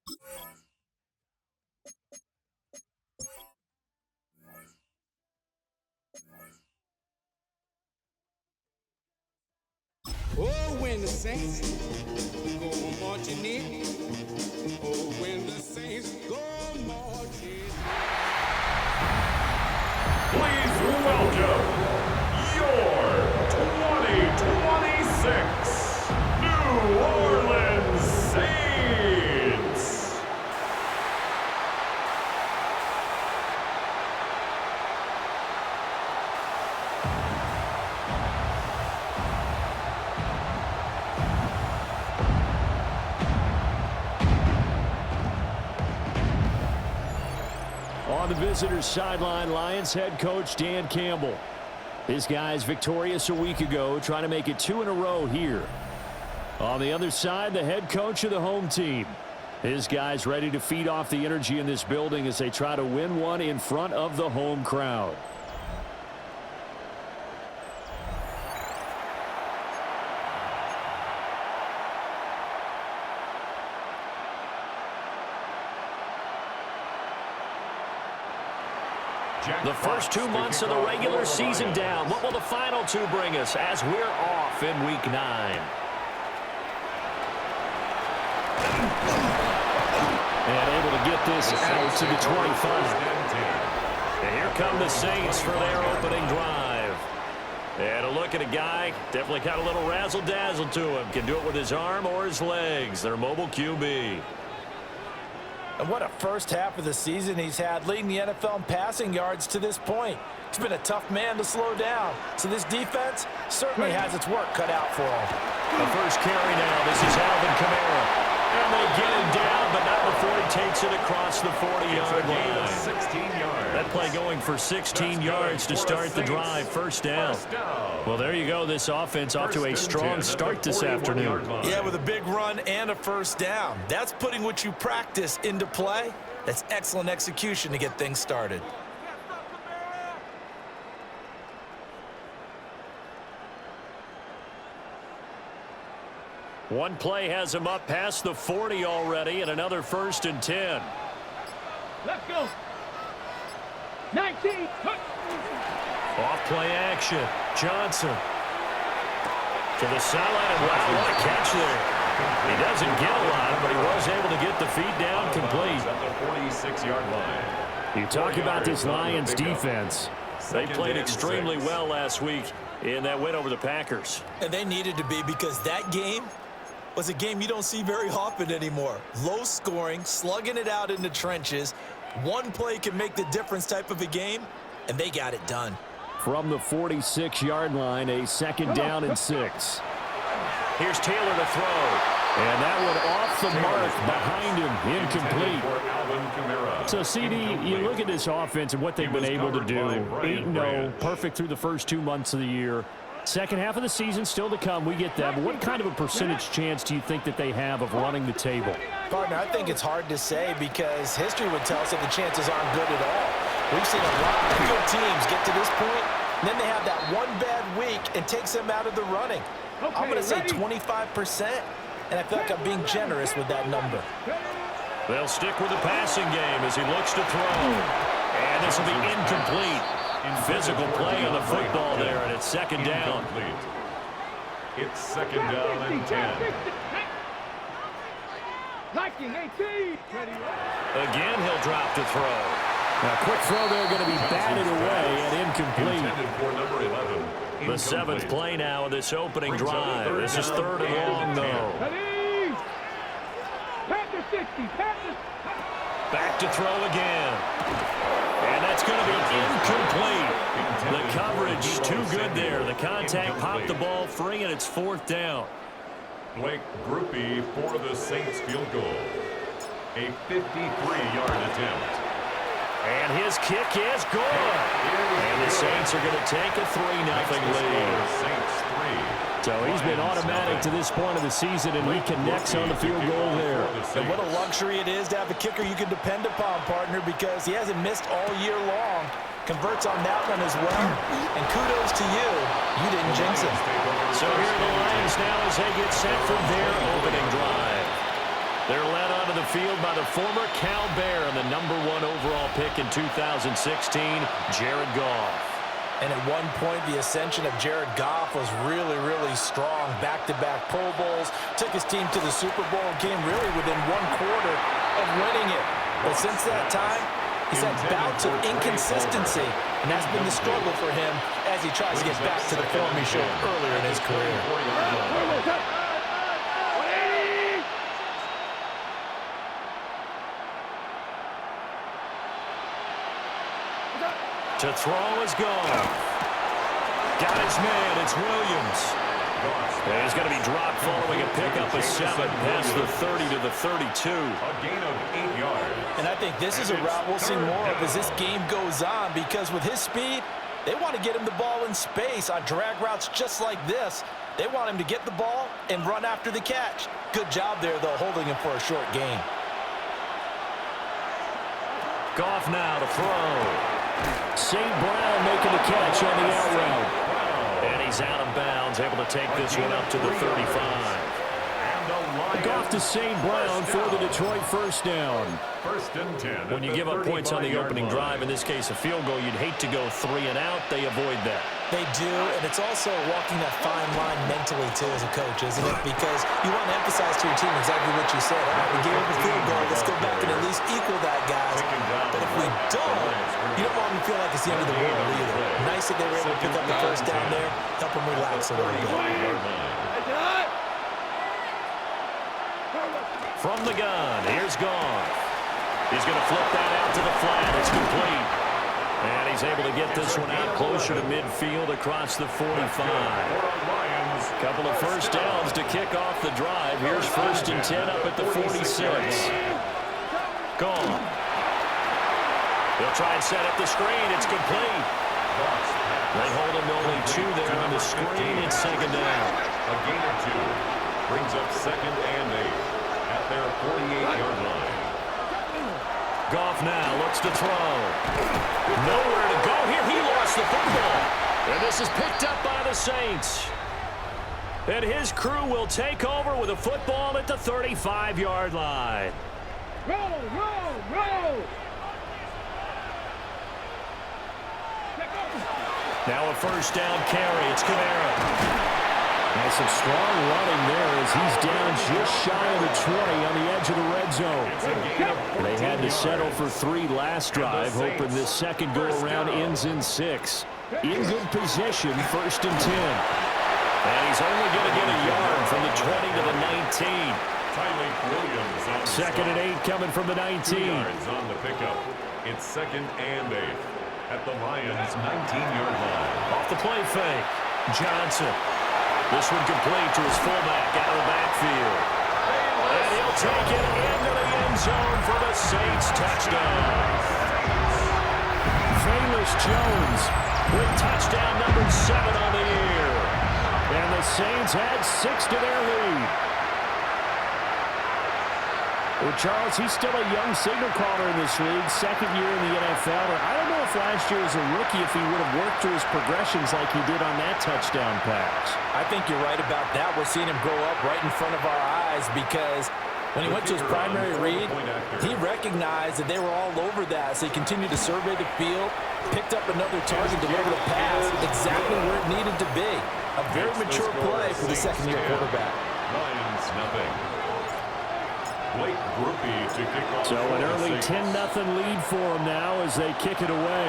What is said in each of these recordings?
Oh, when the saints go marching in. Oh, when the saints go marching in. Please welcome your 2026 New Orleans Saints. On the visitors' sideline, Lions head coach Dan Campbell. This guy's victorious a week ago, trying to make it 2 in a row here. On the other side, the head coach of the home team. His guys ready to feed off the energy in this building as they try to win one in front of the home crowd. The first 2 months of the regular season down. What will the final 2 bring us as we're off in week 9? And able to get this out to the 25. And here come the Saints for their opening drive. And a look at a guy, definitely got a little razzle-dazzle to him. Can do it with his arm or his legs. Their mobile QB. And what a first half of the season he's had, leading the NFL in passing yards to this point. He's been a tough man to slow down. So this defense certainly has its work cut out for him. The first carry now. This is Alvin Kamara. And they get him down, but not before he takes it across the 40-yard line. 16 yards. That play going for 16 yards to start the drive. First down. Well, there you go. This offense off to a strong start this afternoon. Yeah, with a big run and a first down. That's putting what you practice into play. That's excellent execution to get things started. One play has him up past the 40 already, and another 1st and 10. Let's go. 19. Off play action. Johnson. To the sideline, and wow, what a catch there. He doesn't get a lot, but he was able to get the feet down complete. At the 46-yard line. You talk about this Lions defense. They played extremely well last week in that win over the Packers. And they needed to be, because that game was a game you don't see very often anymore. Low scoring, slugging it out in the trenches. One play can make the difference type of a game, and they got it done. From the 46-yard line, a 2nd down and 6. Here's Taylor to throw. And that one off the mark behind him, incomplete. So, CD, you look at this offense and what they've been able to do. 8-0, perfect through the first 2 months of the year. Second half of the season still to come. We get that. But what kind of a percentage chance do you think that they have of running the table? Partner, I think it's hard to say, because history would tell us that the chances aren't good at all. We've seen a lot of good teams get to this point, and then they have that one bad week and takes them out of the running. I'm going to say 25%, and I feel like I'm being generous with that number. They'll stick with the passing game as he looks to throw. And this will be incomplete. Physical play on the football there, and it's 2nd down. It's 2nd down and 10. Again, he'll drop to throw. Now, quick throw there, going to be batted away and incomplete. For number 11. The 7th play now of this opening drive. This is 3rd and long, though. Back to throw again. And that's going to be incomplete. The coverage too good there. The contact popped the ball free, and it's 4th down. Blake Groupie for the Saints field goal. A 53-yard attempt. And his kick is good. And the Saints are going to take a 3-0 lead. Saints 3. So he's been automatic to this point of the season, and he connects on the field goal there. And what a luxury it is to have a kicker you can depend upon, partner, because he hasn't missed all year long. Converts on that one as well. And kudos to you. You didn't jinx him. So here are the Lions now as they get set for their opening drive. They're led onto the field by the former Cal Bear and the #1 overall pick in 2016, Jared Goff. And at one point, the ascension of Jared Goff was really, really strong. Back-to-back Pro Bowls, took his team to the Super Bowl, and came really within 1/4 of winning it. But since that time, he's had bouts of inconsistency, and that's been the struggle for him as he tries to get back to the form he showed earlier in his career. To throw is Goff. Got his man. It's Williams. And he's going to be dropped following a pickup of 7 past the 30 to the 32. A gain of 8 yards. And I think this is a route we'll see more of as this game goes on, because with his speed, they want to get him the ball in space on drag routes just like this. They want him to get the ball and run after the catch. Good job there, though, holding him for a short gain. Goff now to throw. St. Brown making the catch on the out route. And he's out of bounds, able to take this one up to the 35. Goff to St. Brown for the Detroit first down. First and 10. When you give up points on the opening drive, in this case a field goal, you'd hate to go 3 and out. They avoid that. They do, and it's also walking that fine line mentally, too, as a coach, isn't it? Because you want to emphasize to your team exactly what you said. All right, we gave up a field goal. Let's go back and at least equal that, guys. But if we don't, you don't want them to feel like it's the end of the world either. Nice that they were able to pick up the first down there, help them relax a little bit. From the gun, here's Goff. He's going to flip that out to the flat. It's complete. And he's able to get this one out closer to midfield across the 45. Couple of first downs to kick off the drive. Here's first and 10 up at the 46. Goff. They'll try and set up the screen. It's complete. They hold him to only 2 there on the screen. It's second down. A gain of 2 brings up second and 8 at their 48-yard line. Goff now looks to throw. Nowhere to go here. He lost the football. And this is picked up by the Saints. And his crew will take over with a football at the 35-yard line. Roll, roll, roll. Now a first down carry. It's Kamara. And some strong running there as he's down just shy of the 20 on the edge of the red zone. They had to settle for 3 last drive, hoping this second go-around ends in 6. In good position, first and 10. And he's only going to get a yard from the 20 to the 19. Second and 8 coming from the 19. 2 yards on the pickup. It's second and 8 at the Lions' 19-yard line. Off the play fake. Johnson. This one complete to his fullback out of the backfield. And he'll take it into the end zone for the Saints touchdown. Velus Jones with touchdown number 7 on the year. And the Saints add 6 to their lead. Well, Charles, he's still a young signal caller in this league, second year in the NFL. And I don't know if last year as a rookie, if he would have worked through his progressions like he did on that touchdown pass. I think you're right about that. We're seeing him grow up right in front of our eyes, because when he went to his primary read, he recognized that they were all over that. So he continued to survey the field, picked up another target, delivered a pass exactly where it needed to be. A very mature play for the second-year quarterback. Lions nothing. So an early 10-0 lead for them now as they kick it away.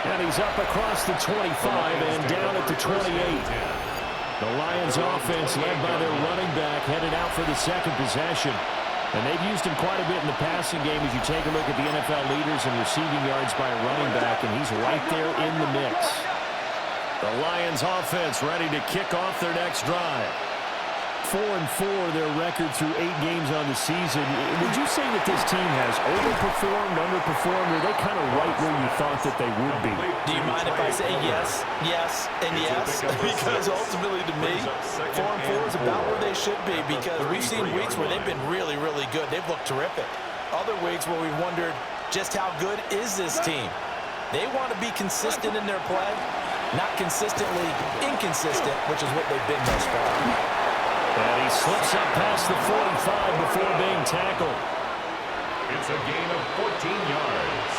And he's up across the 25 and down at the 28. The Lions offense led by their running back headed out for the second possession. And they've used him quite a bit in the passing game as you take a look at the NFL leaders in receiving yards by a running back, and he's right there in the mix. The Lions offense ready to kick off their next drive. 4-4 their record through 8 games on the season. Would you say that this team has overperformed, underperformed, or are they kind of right where you thought that they would be? Do you mind if I say yes, yes, and yes? Because ultimately to me, 4-4 is about where they should be, because we've seen weeks where they've been really, really good. They've looked terrific. Other weeks where we've wondered just how good is this team. They want to be consistent in their play. Not consistently inconsistent, which is what they've been thus far. And he slips up past the 45 before being tackled. It's a gain of 14 yards.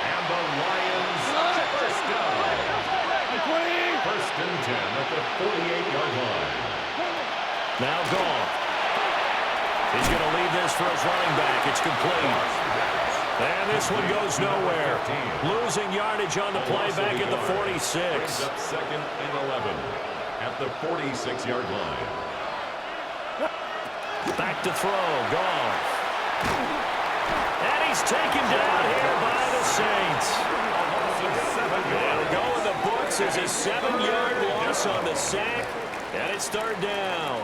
And the Lions first down. First and 10 at the 48-yard line. Now gone. He's going to leave this for his running back. It's complete. And this one goes nowhere. Losing yardage on the play back at the 46. Brings up second and 11 at the 46-yard line. Back to throw. Gone. And he's taken down here by the Saints. It'll go in the books as a 7-yard loss on the sack. And it's third down.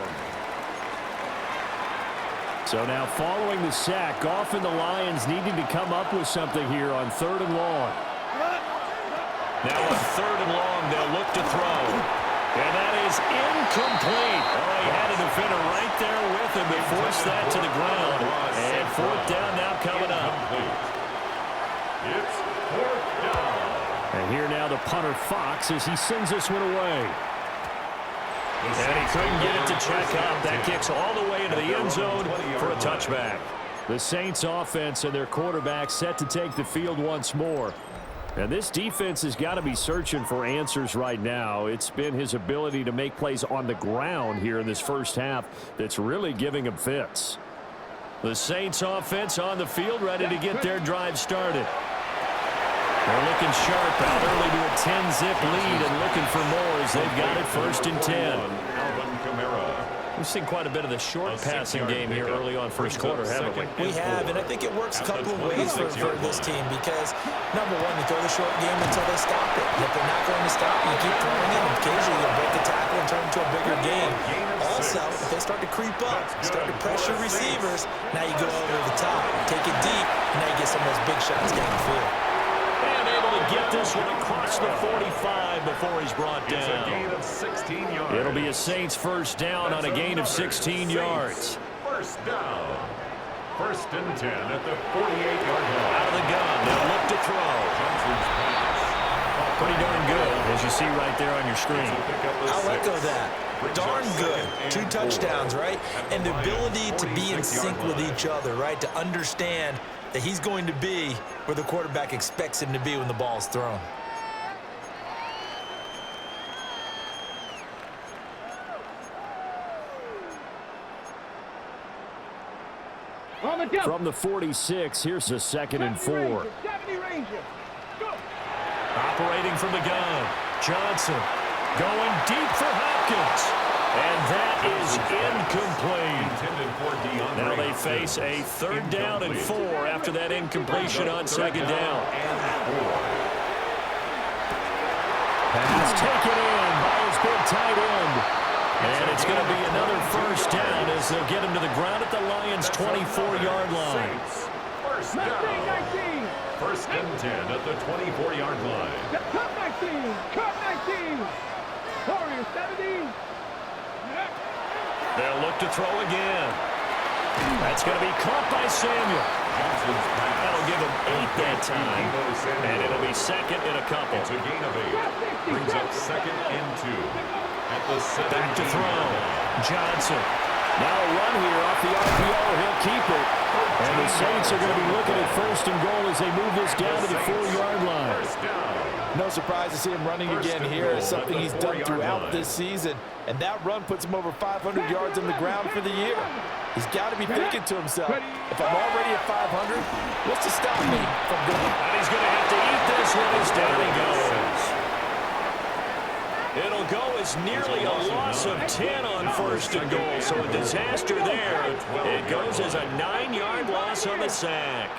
So now following the sack, often the Lions needing to come up with something here on 3rd and long. Now on 3rd and long, they'll look to throw. And that is incomplete. Oh, he had a defender right there with him to force that to the ground. And 4th down now coming up. It's 4th down. And here now the punter Fox as he sends this one away. And he couldn't get it to check out. That kicks all the way into the end zone for a touchback. The Saints offense and their quarterback set to take the field once more. And this defense has got to be searching for answers right now. It's been his ability to make plays on the ground here in this first half that's really giving him fits. The Saints offense on the field ready to get their drive started. They're looking sharp out early to a 10-zip lead and looking for more as they've got it 1st and 10. We've seen quite a bit of the short passing game here early on first quarter, haven't we? We have, and I think it works a couple of ways for this team because, number one, you throw the short game until they stop it. If they're not going to stop you, keep throwing it, and occasionally you'll break the tackle and turn it into a bigger game. Also, if they start to creep up, start to pressure receivers, now you go over the top, take it deep, and now you get some of those big shots down the field. And able to get this one across the 45 before he's brought down. It's a gain of 16 yards. It'll be a Saints first down on a gain of 16 yards. First down. 1st and 10 at the 48-yard line. Out of the gun. They'll look to throw. Johnson's pass. Pretty darn good, as you see right there on your screen. I'll echo that. Darn good. 2 touchdowns, right? And the ability to be in sync with each other, right? To understand that he's going to be where the quarterback expects him to be when the ball is thrown. From the 46, here's a 2nd and 4. Operating from the gun. Johnson going deep for Hopkins. And that is incomplete. Now they face a 3rd down and 4 after that incompletion on 2nd down. Pass taken in by his big tight end. And it's going to be another first down as they'll get him to the ground at the Lions' 24-yard line. First down. 1st and 10 at the 24-yard line. Cut 19. Cut 19. Warriors 17. They'll look to throw again. That's going to be caught by Samuel. That'll give him 8 that time. And it'll be 2nd and a couple. It's a gain of 8. Brings up 2nd and 2. At the back to throw. Johnson. Now a run here off the RPO. He'll keep it. And the Saints are going to be looking at 1st and goal as they move this down to the 4-yard line. No surprise to see him running again here. It's something he's done throughout this season. And that run puts him over 500 yards on the ground for the year. He's got to be thinking to himself, if I'm already at 500, what's to stop me from going? And he's going to have to eat this one as down he goes. It'll go as nearly a loss of 10 on 1st and goal. So a disaster there. It goes as a 9-yard loss on the sack.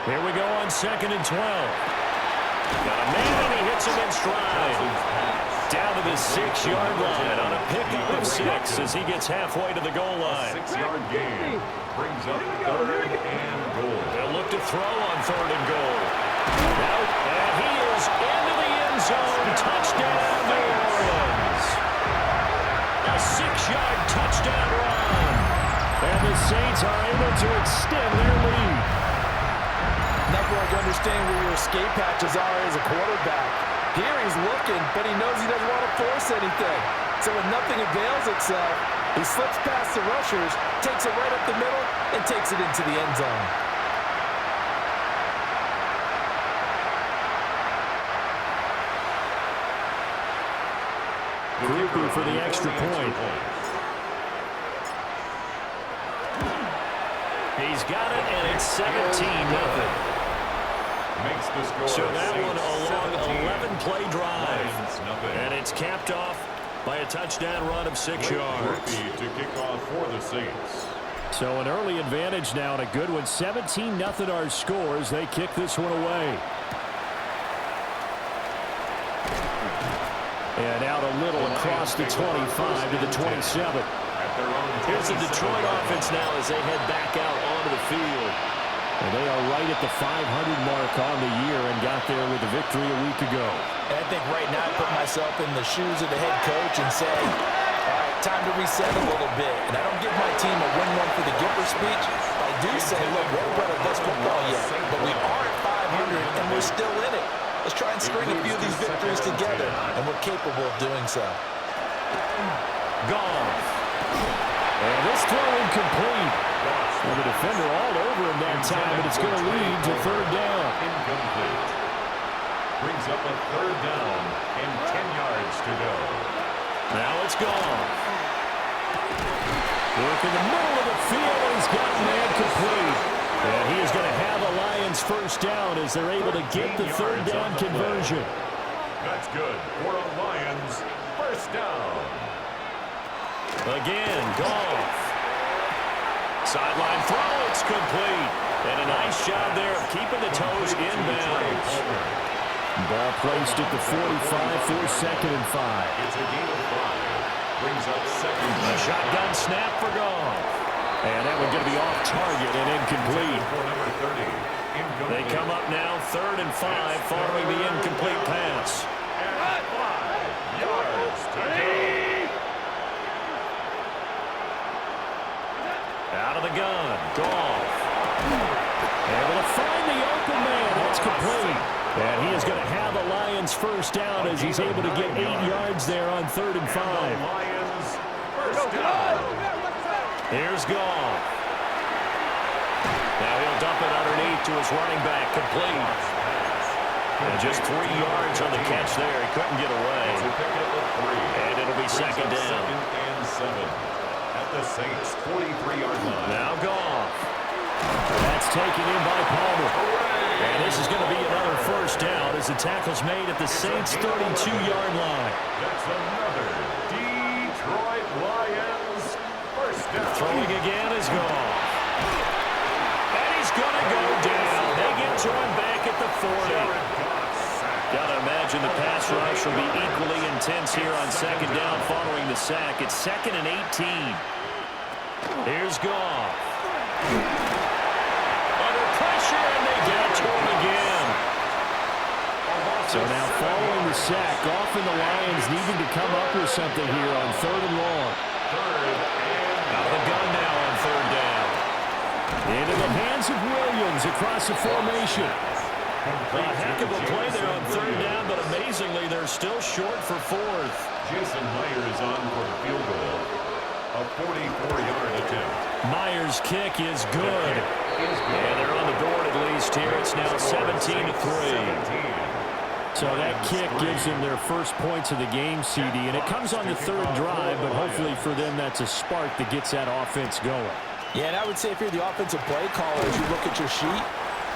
Here we go on 2nd and 12. Got a man and he hits him in stride. Down to the 6-yard line on a pickup of 6 as he gets halfway to the goal line. 6-yard gain brings up 3rd and goal. They'll look to throw on 3rd and goal. And he is into the end zone. Touchdown, New Orleans. A 6-yard touchdown run. And the Saints are able to extend their lead. Never like understand where your escape patches are as a quarterback. Here he's looking, but he knows he doesn't want to force anything. So when nothing avails itself, he slips past the rushers, takes it right up the middle, and takes it into the end zone. Groupie for the extra point. He's got it, and it's 17-0. Makes the score. So that one a long 11-play drive. And it's capped off by a touchdown run of 6 yards. To kick off for the Saints. So an early advantage now and a good one. 17-0 our scores. They kick this one away. And out a little across the 25 to the 27. Here's the Detroit offense now as they head back out onto the field. And they are right at the 500 mark on the year and got there with a victory a week ago. And I think right now I put myself in the shoes of the head coach and say, all right, time to reset a little bit. And I don't give my team a win one for the Gipper speech. I do say, look, we're not our best football yet, but we are at 500 and we're still in it. Let's try and string a few of these victories together, and we're capable of doing so. Gone. And this throw incomplete. And the defender all over him that time, and it's going to lead to third down. Incomplete. Brings up a third down and 10 yards to go. Now it's gone. Work in the middle of the field, and he's got man complete. And he is going to have a Lions first down as they're able to get the third down conversion. That's good for a Lions first down. Again, Goff. Sideline throw, it's complete. And a nice job there of keeping the toes inbounds. Ball placed at the 45 for 2nd and 5. It's a gain of 5. Brings up second. A shotgun snap for Goff. And that one's going to be off target and incomplete. For number 30. Incomplete. They come up now 3rd and 5 following the incomplete pass. And 5 yards to go. Out of the gun, Goff. Able to find the open man. That's complete. And he is going to have a Lions first down as he's able to get 8 yards there on 3rd and 5. Lions first down. Here's Goff. Now he'll dump it underneath to his running back, complete. And just 3 yards on the catch there. He couldn't get away. And it'll be second down. 2nd and 7 at the Saints' 43-yard line. Now Goff. That's taken in by Palmer. And this is going to be another first down as the tackle's made at the Saints' 32-yard line. That's another Detroit Lions first down. Throwing again is Goff. And he's going to go down. They get to him back at the 40. Got to imagine the pass rush will be equally intense here on second down following the sack. It's 2nd and 18. Here's Goff. Under pressure, and they get to him again. So now following the sack, Goff and the Lions needing to come up with something here on 3rd and long. Out of the gun now on 3rd down. Into the hands of Williams across the formation. A heck of a play there on 3rd down, but amazingly, they're still short for 4th. Jason Myers on for the field goal. A 44-yard attempt. Myers' kick is good. And they're on the board at least here. It's now 17-3. So that kick gives them their first points of the game, CD, and it comes on the 3rd drive, but hopefully for them that's a spark that gets that offense going. Yeah, and I would say if you're the offensive play caller, as you look at your sheet,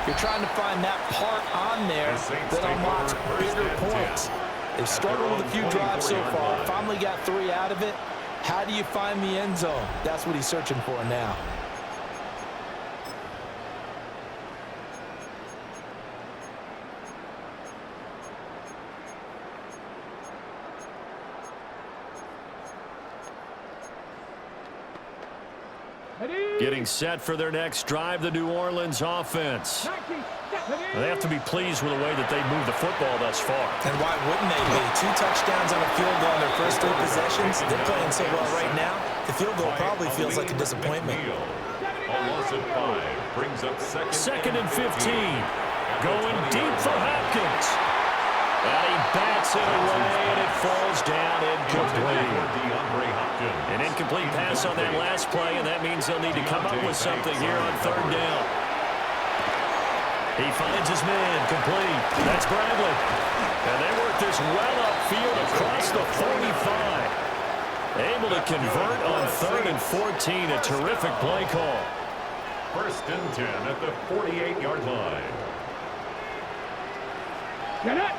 you're trying to find that part on there that unlocks bigger points. They've struggled with a few drives so far, finally got 3 out of it. How do you find the end zone? That's what he's searching for now. Getting set for their next drive, the New Orleans offense. They have to be pleased with the way that they move the football thus far. And why wouldn't they be? 2 touchdowns on a field goal on their first 3 possessions. They're playing so well right now, the field goal probably feels like a disappointment. A loss of 5 brings up 2nd and 15. Going deep for Hopkins. And he bats it away, and it falls down incomplete. An incomplete pass on that last play, and that means they'll need to come up with something here on third down. He finds his man, complete. That's Bradley. And they work this well upfield across the 45. Able to convert on 3rd and 14. A terrific play call. 1st and 10 at the 48-yard line. Get it!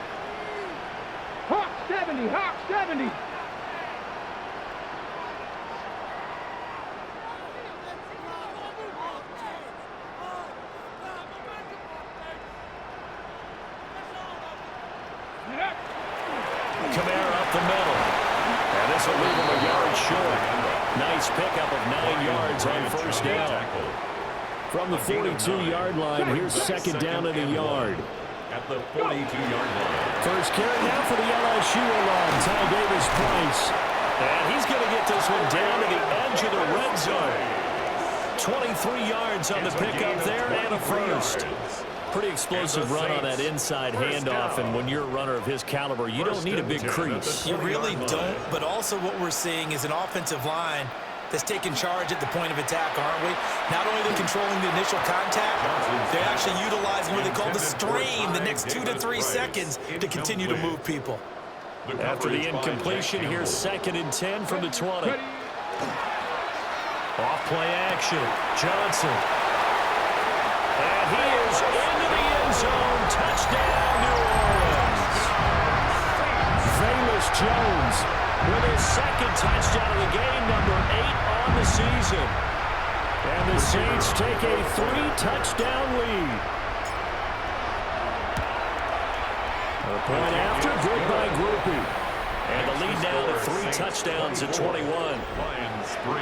Hawk 70, Hawk 70. Kamara up the middle. And this will leave him a yard short. Nice pickup of 9 yards on first down. From the 42-yard line, here's 2nd down and a yard. At the 42-yard line. First carry now for the LSU along, Ty Davis-Price. And he's going to get this one down to the edge of the red zone. 23 yards on the pickup there and a first. Pretty explosive run on that inside handoff, and when you're a runner of his caliber, you don't need a big crease. You really don't, but also what we're seeing is an offensive line that's taking charge at the point of attack, aren't we? Not only they're controlling the initial contact, they're actually utilizing what they call the strain, the next 2 to 3 seconds to continue to move people. After the incompletion, here's 2nd and 10 from the 20. Off play action, Johnson. And he is into the end zone. Touchdown, New Orleans. Velus Jones with his 2nd touchdown of the game, number 8 on the season. And the Saints take a 3-touchdown lead. A point after, good by Groupie. And the lead now to 3 touchdowns at 21. Lions 3.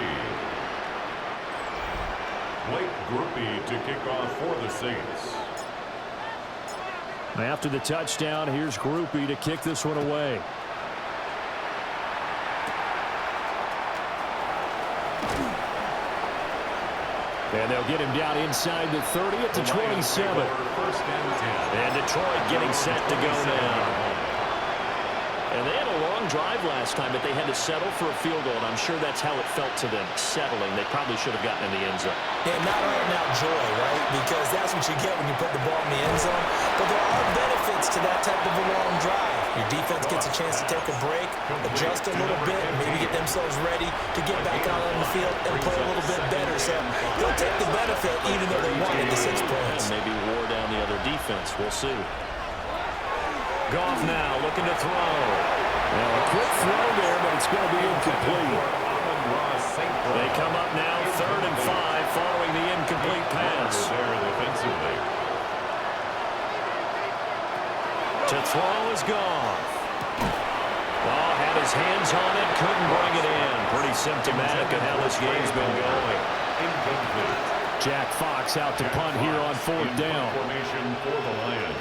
Blake Groupie to kick off for the Saints. After the touchdown, here's Groupie to kick this one away. And they'll get him down inside the 30 at the 27. And Detroit getting set to go now. And they had a long drive last time, but they had to settle for a field goal, and I'm sure that's how it felt to them, settling. They probably should have gotten in the end zone. Yeah, not all out joy, right? Because that's what you get when you put the ball in the end zone. But there are benefits to that type of a long drive. Your defense gets a chance to take a break, adjust a little bit, maybe get themselves ready to get back out on the field and play a little bit better. So they'll take the benefit even though they wanted the 6 points. And maybe wore down the other defense. We'll see. Goff now looking to throw. Now a quick throw there, but it's going to be incomplete. They come up now 3rd and 5 following the incomplete pass. To throw is Goff. Oh, had his hands on it, couldn't bring it in. Pretty symptomatic of how this game's been going. Jack Fox out to punt here on 4th down. Formation for the Lions.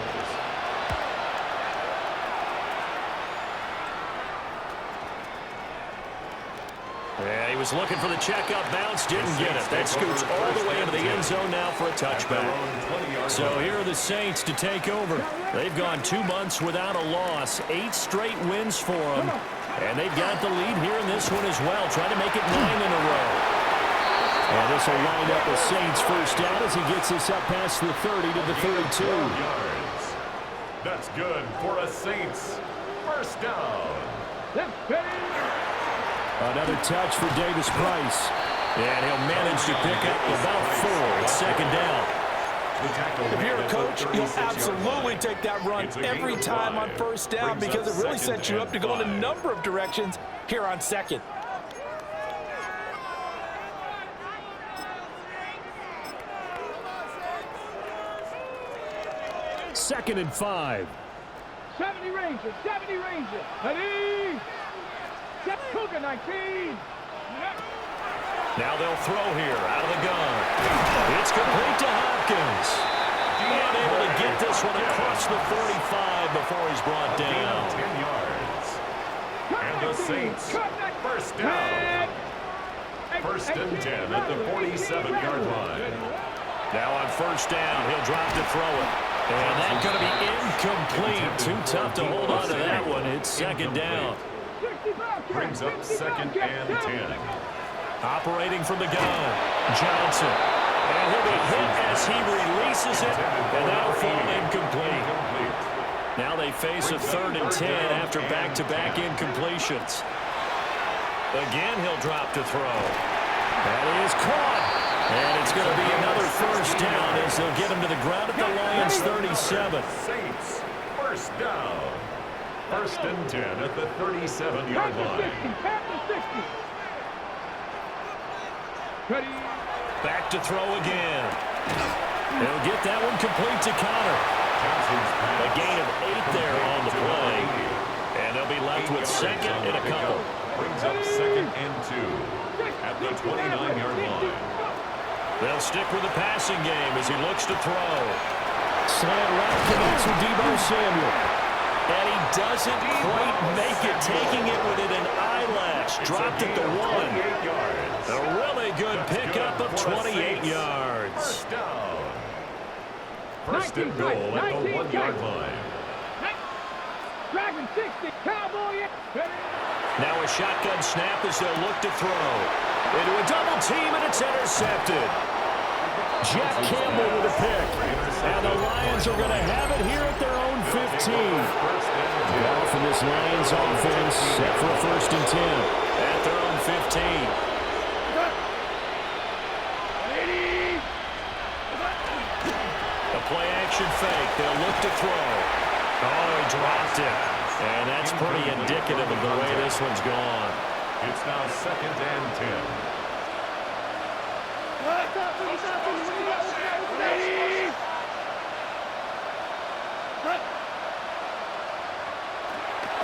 Yeah, he was looking for the checkup bounce, didn't get it. That scoots all the way into the end zone now for a touchback. So here are the Saints to take over. They've gone 2 months without a loss, 8 straight wins for them. And they've got the lead here in this one as well, trying to make it 9 in a row. And this will wind up the Saints' first down as he gets this up past the 30 to the 32. That's good for a Saints first down. Another touch for Davis-Price. And he'll manage to pick up about 4. It's 2nd down. If you're a coach, you'll absolutely take that run every time on first down because it really sets you up to go in a number of directions here on 2nd. Second and 5. 70 Rangers, 70 Rangers. Ready? Set Cougar 19. Now they'll throw here out of the gun. It's complete to Hopkins. And able to get this one across the 45 before he's brought down. 10 yards. And the Saints first down. 1st and 10 at the 47-yard line. Now on first down, he'll drop to throw it. And that's going to be incomplete. Too tough to hold on to that one. It's second down. Brings up second and 10. Operating from the gun, Johnson. And he'll be hit as he releases it, and that'll fall incomplete. Now they face a 3rd and 10 after back-to-back incompletions. Again, he'll drop to throw. That is caught. And it's going to be another first down as they'll get him to the ground at the Lions' 37. Saints, first down. 1st and 10 at the 37-yard line. Back to throw again. He'll get that one complete to Connor. A gain of 8 there on the play. And they'll be left with second and a couple. Brings up second and 2 at the 29-yard line. They'll stick with the passing game as he looks to throw. Slant right connects with Deebo Samuel. And he doesn't quite make it, taking it within an eyelash. Dropped at the 1. A really good pickup of 28 yards. First down. 1st and goal at the 1-yard line. Dragon 60, Cowboy. Now a shotgun snap as they'll look to throw. Into a double team, and it's intercepted. Jeff Campbell with a pick. And the Lions are going to have it here at their own 15. Ball from this Lions offense set for a 1st and 10 at their own 15. A play-action fake. They'll look to throw. Oh, he dropped it. And that's pretty indicative of the way this one's gone. It's now 2nd and 10.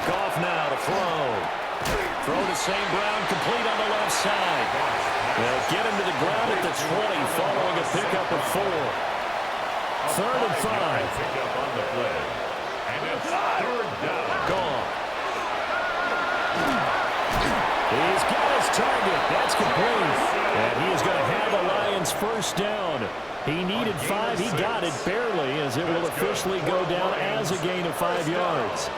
Goff now to throw. Throw to St. Brown, complete on the left side. They'll get him to the ground at the 20 following a pickup of 4. 3rd and 5. Pick up on the play. And it's 3rd down. Gone. He's got his target. That's complete. And he is going to have the Lions' first down. He needed 5. He got it barely, as it will officially go down as a gain of 5 yards.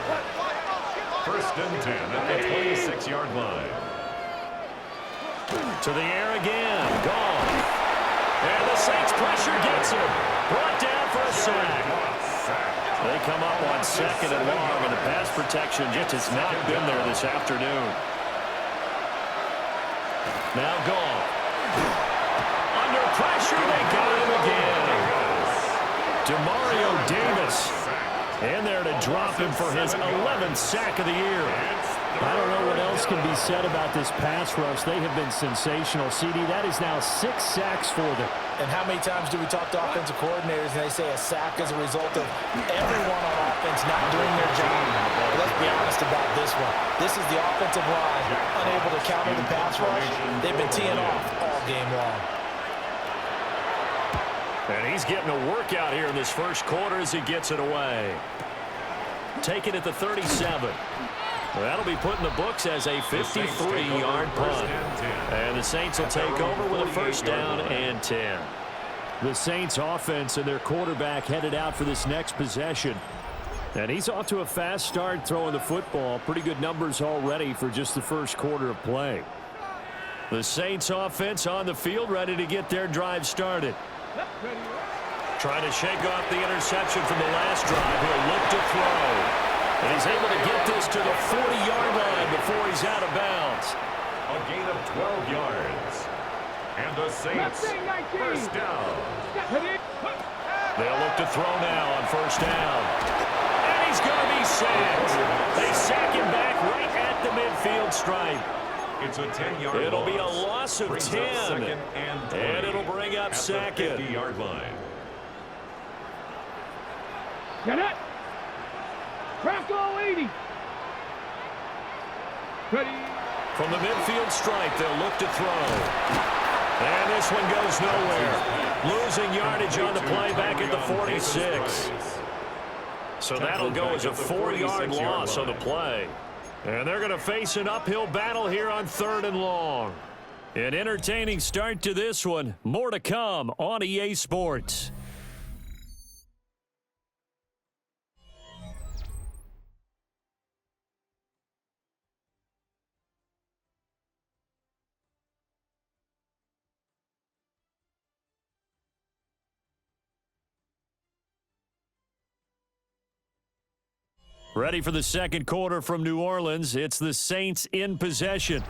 1st and 10 at the 26-yard line. To the air again. Gone. And the Saints pressure gets him. Brought down for a sack. They come up on 2nd and long, and the pass protection just has not been there this afternoon. Now Gone. Under pressure, they got him again. Demario Davis in there to drop him for his 11th sack of the year. I don't know what else can be said about this pass rush. They have been sensational. CD, that is now 6 sacks for them. And how many times do we talk to offensive coordinators and they say a sack is a result of everyone on offense not doing their job? But let's be honest about this one. This is the offensive line unable to counter the pass rush. They've been teeing off all game long. And he's getting a workout here in this first quarter as he gets it away. Take it at the 37. Well, that'll be put in the books as a 53-yard punt. And the Saints will take over with a first down and 10. The Saints offense and their quarterback headed out for this next possession. And he's off to a fast start throwing the football. Pretty good numbers already for just the first quarter of play. The Saints offense on the field ready to get their drive started. Trying to shake off the interception from the last drive. He'll look to throw. And he's able to get this to the 40-yard line before he's out of bounds. A gain of 12 yards. And the Saints first down. They'll look to throw now on first down. And he's going to be sacked. They sack him back right at the midfield stripe. It's a 10-yard loss. It'll be a loss of 10. And it'll bring up second. 50-yard line. Get it. Crack all 80. Ready. From the midfield stripe, they'll look to throw. And this one goes nowhere. Losing yardage on the play back at the 46. So that'll go as a 4-yard loss on the play. And they're going to face an uphill battle here on 3rd and long. An entertaining start to this one. More to come on EA Sports. Ready for the second quarter from New Orleans. It's the Saints in possession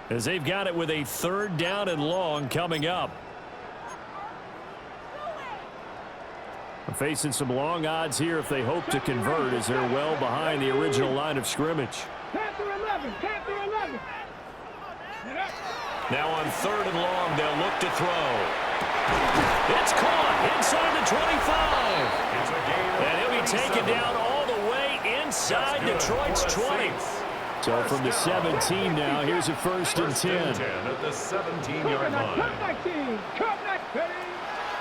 as they've got it with a 3rd down and long coming up. Facing some long odds here if they hope to convert as they're well behind the original line of scrimmage. Now on 3rd and long, they'll look to throw. It's caught inside the 25. And he'll be taken down all the way inside Detroit's 20. So from the 17 now, here's a 1st and 10. At the 17-yard line.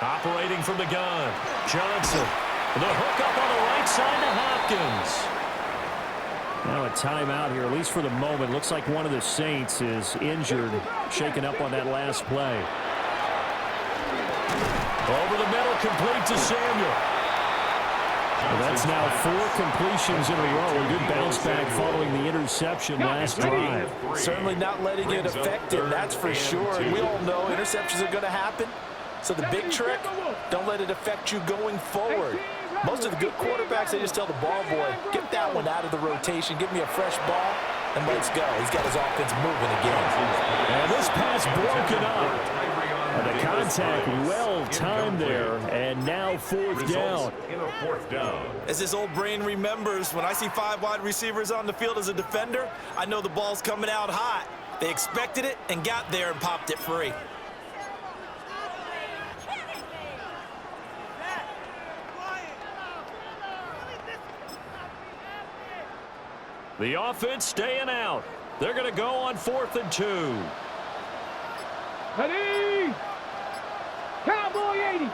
Operating from the gun, Johnson. The hook up on the right side to Hopkins. Now a timeout here, at least for the moment. Looks like one of the Saints is injured, shaken up on that last play. Over the middle, complete to Samuel. Well, that's now 4 completions in a row. A good bounce back following the interception last drive. Certainly not letting it affect him, that's for sure. And we all know interceptions are going to happen. So the big trick, don't let it affect you going forward. Most of the good quarterbacks, they just tell the ball boy, get that one out of the rotation, give me a fresh ball, and let's go. He's got his offense moving again. And this pass broken up. And the contact well-timed there, and now 4th down. In a 4th down. As his old brain remembers, when I see 5 wide receivers on the field as a defender, I know the ball's coming out hot. They expected it and got there and popped it free. The offense staying out. They're going to go on 4th and 2. Ready? Cowboy 80.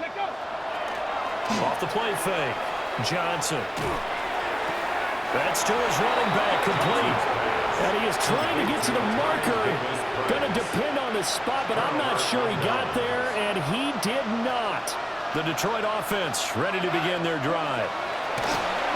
Let go. Off the play fake. Johnson. That's to his running back, complete. And he is trying to get to the marker. Going to depend on the spot, but I'm not sure he got there, and he did not. The Detroit offense ready to begin their drive.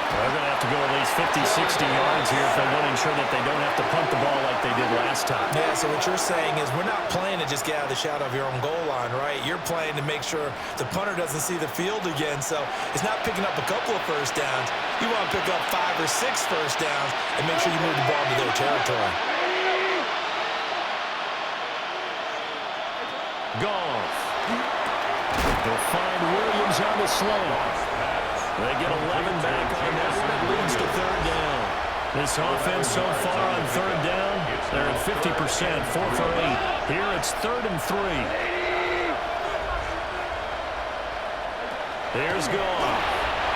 They're going to have to go at least 50, 60 yards here if they want to ensure that they don't have to punt the ball like they did last time. Yeah, so what you're saying is we're not playing to just get out of the shadow of your own goal line, right? You're playing to make sure the punter doesn't see the field again. So it's not picking up a couple of first downs. You want to pick up 5 or 6 first downs and make sure you move the ball into their territory. Goff. They'll find Williams on the slant. They get 11 back on that one. It leads to 3rd down. This offense so far on 3rd down, they're at 50%, 4 for 8. Here it's 3rd and 3. Here's Goff.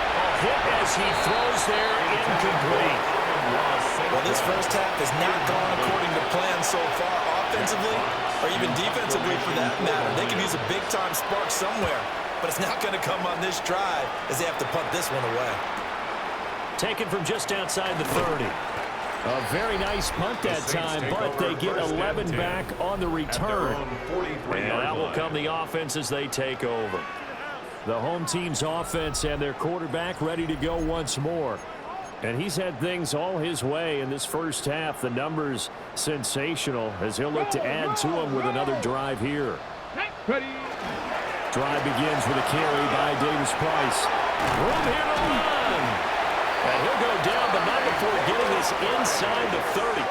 A hit as he throws there, incomplete. Well, this first half has not gone according to plan so far offensively or even defensively for that matter. They could use a big-time spark somewhere. But it's not going to come on this drive as they have to punt this one away. Taken from just outside the 30. A very nice punt that time, but they get 11 back on the return. And that will come the offense as they take over. The home team's offense and their quarterback ready to go once more. And he's had things all his way in this first half. The numbers sensational as he'll look to add to them with another drive here. Ready? Drive begins with a carry by Davis Price. Room here to run. And he'll go down, but not before getting this inside the 30.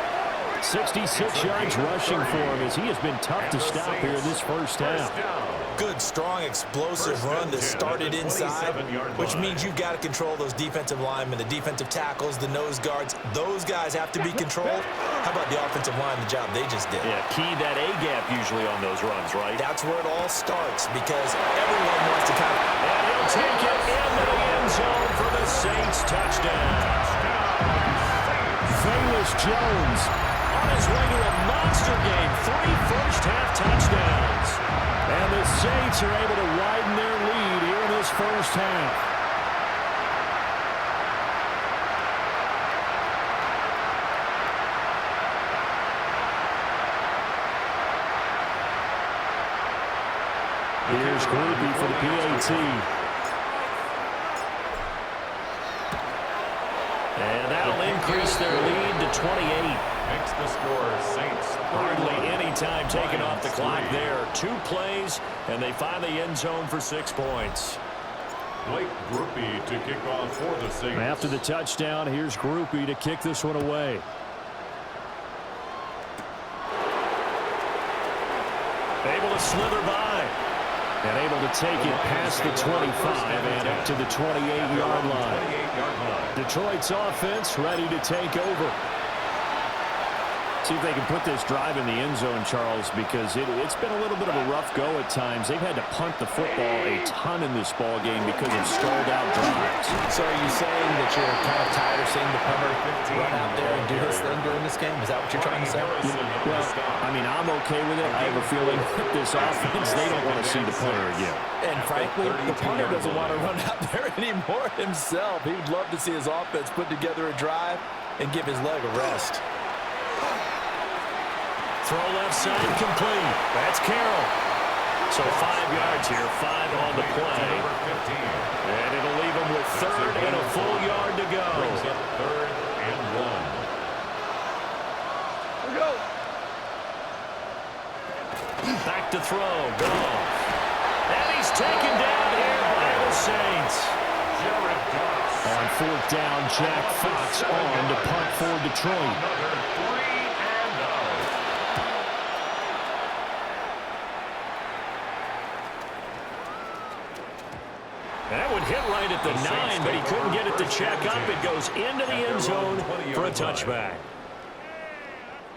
66 yards rushing for him as he has been tough to stop here in this first half. Good, strong, explosive run that started inside, which means you've got to control those defensive linemen, the defensive tackles, the nose guards. Those guys have to be controlled. How about the offensive line, the job they just did? Yeah, key that A-gap usually on those runs, right? That's where it all starts because everyone wants to kind of... And he'll take it into the end zone for the Saints touchdown. Velus Jones on his way to a monster game. 3 first-half touchdowns. And the Saints are able to widen their lead here in this first half. Here's Groupie for the PAT. And that'll increase their lead to 28. Makes the score Saints. Hardly any time taken off the clock there. 2 plays, and they find the end zone for 6 points. Blake Groupie to kick off for the Saints. After the touchdown, here's Groupie to kick this one away. Able to slither by. And able to take it past the 25 and up to the 28-yard line. Detroit's offense ready to take over. See if they can put this drive in the end zone, Charles, because it's been a little bit of a rough go at times. They've had to punt the football a ton in this ball game because of stalled out drives. So are you saying that you're kind of tired of seeing the punter run out there and do his thing during this game? Is that what you're trying to say? Well, I mean, I'm okay with it. I have a feeling that this offense, they don't want to see the punter again. And frankly, the punter doesn't want to run out there anymore himself. He would love to see his offense put together a drive and give his leg a rest. Throw left side complete. That's Carroll. So 5 yards here, 5 on the play. And it'll leave him with 3rd and a full yard to go. Brings up 3rd and 1. Go. Back to throw. Goff. And he's taken down here by the Saints. On 4th down, Jack Fox on to punt for Detroit. That would hit right at the 9, but he couldn't get it to check up. It goes into the end zone for a touchback.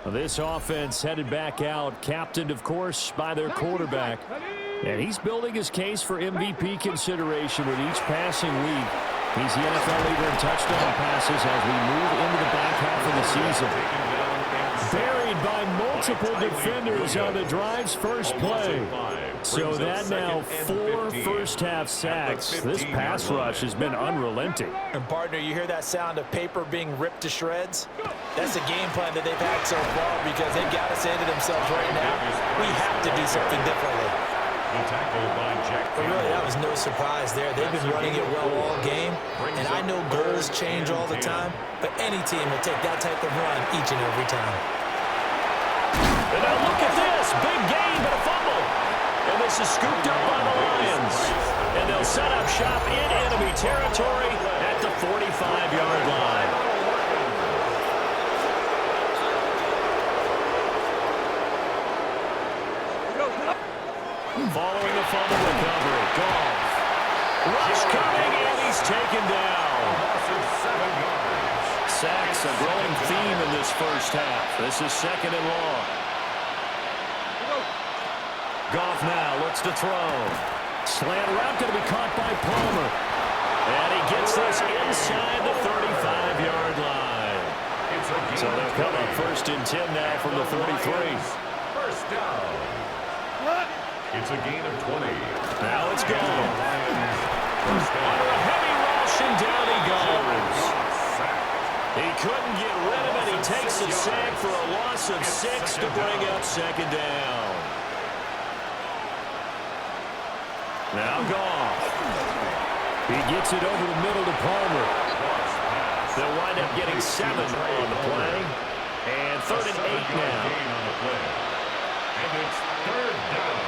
This offense headed back out, captained, of course, by their quarterback. And he's building his case for MVP consideration with each passing week. He's the NFL leader in touchdown passes as we move into the back half of the season. Buried by multiple defenders on the drive's first play. So that now 4 first-half sacks. This pass rush has been unrelenting. And, partner, you hear that sound of paper being ripped to shreds? That's the game plan that they've had so far because they've got to say to themselves right now, we have to do something differently. But really, that was no surprise there. They've been running it well all game, and I know goals change all the time, but any team will take that type of run each and every time. And now look at this. Big game, but a fumble. And this is scooped up by the Lions. And they'll set up shop in enemy territory at the 45-yard line. Following the fumble recovery, Goff. Rush coming, and he's taken down. Sacks, a growing theme in this first half. This is 2nd and long. Goff now looks to throw. Slant route going to be caught by Palmer. And he gets this inside the 35-yard line. So they'll come up 1st and 10 now from the 33. First down. It's a gain of 20. Now it's gone. Under a heavy rush, and down he goes. He couldn't get rid of it. He takes a sack for a loss of 6 to bring up 2nd down. Now Goff. He gets it over the middle to Palmer. They'll wind up getting 7 on the play. And 3rd and 8 now. And it's 3rd down.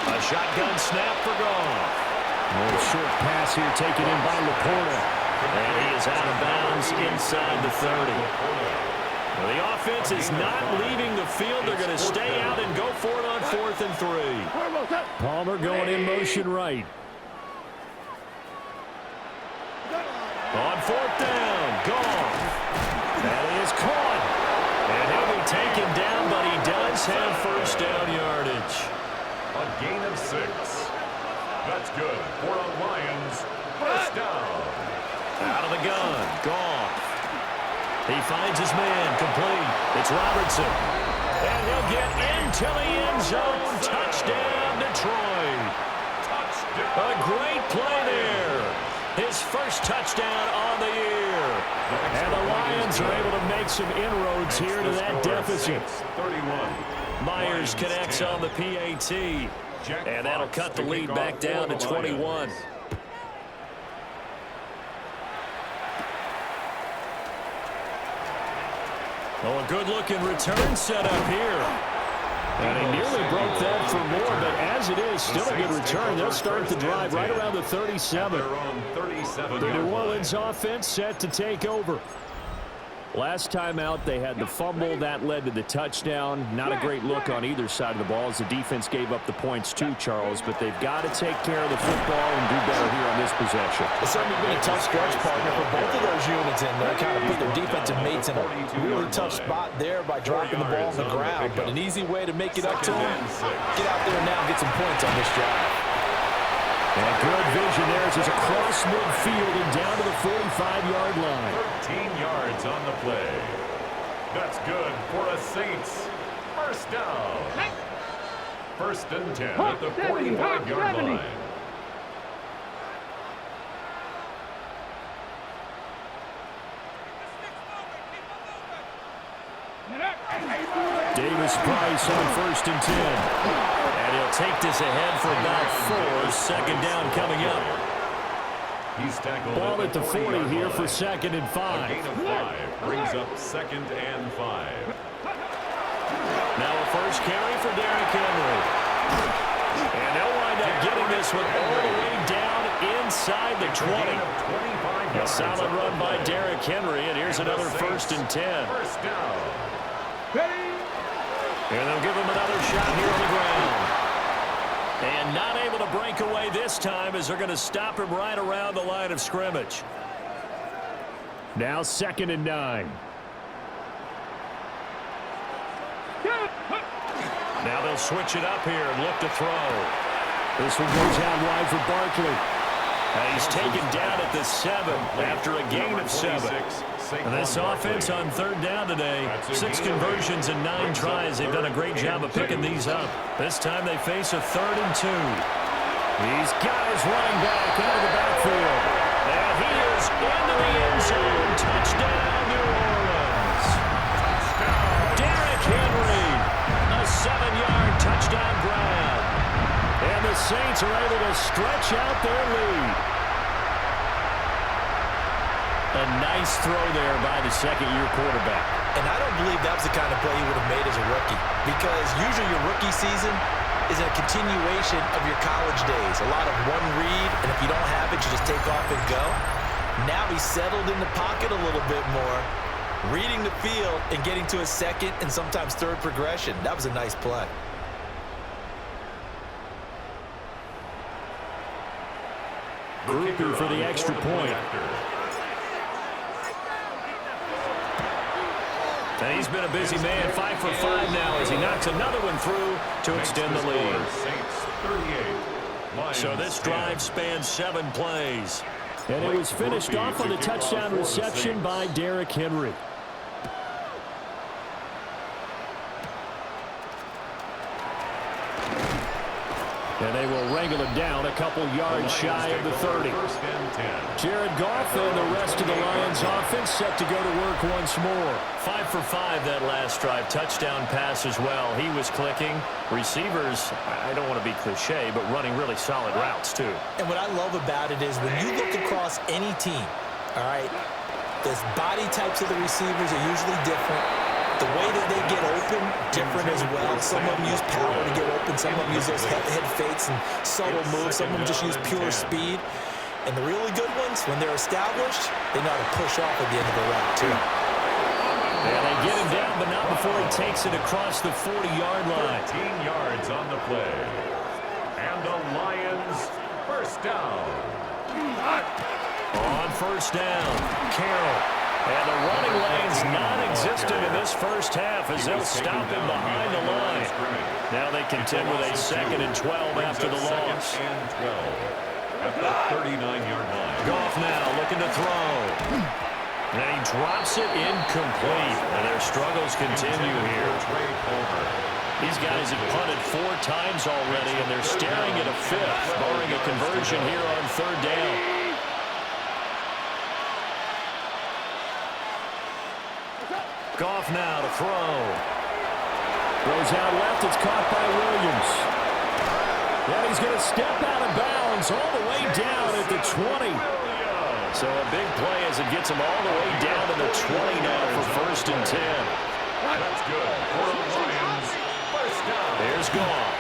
A shotgun snap for Goff. A little short pass here taken in by Laporta. And he is out of bounds inside the 30. Well, the offense is not leaving the field. They're going to stay out and go for it on 4th and 3. Palmer going in motion right. On 4th down, Goff. That is caught. And he'll be taken down, but he does have 1st down yardage. A gain of 6. That's good for the Lions. 1st down. Out of the gun, Goff. He finds his man, complete. It's Robertson. And he'll get into the end zone. Touchdown, Detroit. A great play there. His first touchdown on the year. And the Lions are able to make some inroads here to that deficit. 31. Myers connects on the PAT. And that'll cut the lead back down to 21. Oh, a good-looking return set up here. And he nearly broke that for more, but as it is, still a good return. They'll start the drive right around the 37. The New Orleans offense set to take over. Last time out, they had the fumble. That led to the touchdown. Not a great look on either side of the ball as the defense gave up the points too, Charles. But they've got to take care of the football and do better here on this possession. It's certainly been a tough stretch, partner, for both of those units in there. Kind of put their defensive mates in a really tough spot there by dropping the ball on the ground. But an easy way to make it up to them. Get out there now and get some points on this drive. And good vision there as it's across midfield and down to the 45-yard line. 13 yards on the play. That's good for a Saints first down. First and 10 at the 45-yard line. Davis Price on first and 10. And he'll take this ahead for about 4. Second down coming up. He's tackled Ball at the 40 here for second and 5. Gain of 5 brings up second and 5. Now a first carry for Derrick Henry. And they'll wind up getting this one all the way down inside the 20. A solid run by Derrick Henry, and here's another first and 10. First down. And they'll give him another shot here on the ground. And not able to break away this time as they're going to stop him right around the line of scrimmage. Now second and 9. Now they'll switch it up here and look to throw. This one goes out wide for Barkley. He's taken down at the 7 after a gain of 7. And this offense on third down today, 6 conversions and 9 tries. They've done a great job of picking these up. This time they face a 3rd and 2. He's got his running back out of the backfield. And he is into the end zone. Touchdown, New Orleans. Derrick Henry, a 7-yard touchdown grab. And the Saints are able to stretch out their lead. A nice throw there by the second-year quarterback. And I don't believe that was the kind of play he would have made as a rookie, because usually your rookie season is a continuation of your college days. A lot of one read, and if you don't have it, you just take off and go. Now he's settled in the pocket a little bit more, reading the field and getting to a second and sometimes third progression. That was a nice play. Gruper for the extra point. And he's been a busy man, 5 for 5 now as he knocks another one through to extend the lead. So this drive spans 7 plays. And it was finished off on the touchdown reception by Derrick Henry. And they will wrangle him down a couple yards shy of the 30. Jared Goff and the rest of the Lions offense set to go to work once more. 5 for 5 that last drive. Touchdown pass as well. He was clicking. Receivers, I don't want to be cliche, but running really solid routes too. And what I love about it is when you look across any team, all right, the body types of the receivers are usually different. The way that they get open, different as well. Some of them use power to get open. Some of them use those head fakes and subtle moves. Some of them just use pure speed. And the really good ones, when they're established, they know how to push off at the end of the route, too. And they get him down, but not before he takes it across the 40-yard line. 13 yards on the play. And the Lions first down. On first down, Carroll. And the running lane's non-existent in this first half as they'll stop him behind the line. Now they contend with a 2nd and 12 after the loss. At the 39-yard line. Goff now looking to throw. And he drops it incomplete. And their struggles continue here. These guys have punted 4 times already, and they're staring at a 5th, barring a conversion here on 3rd down. Goff now to throw. Goes out left. It's caught by Williams. And he's going to step out of bounds all the way down at the 20. So a big play as it gets him all the way down to the 20 now for 1st and 10. That's good for the Lions. First There's Goff.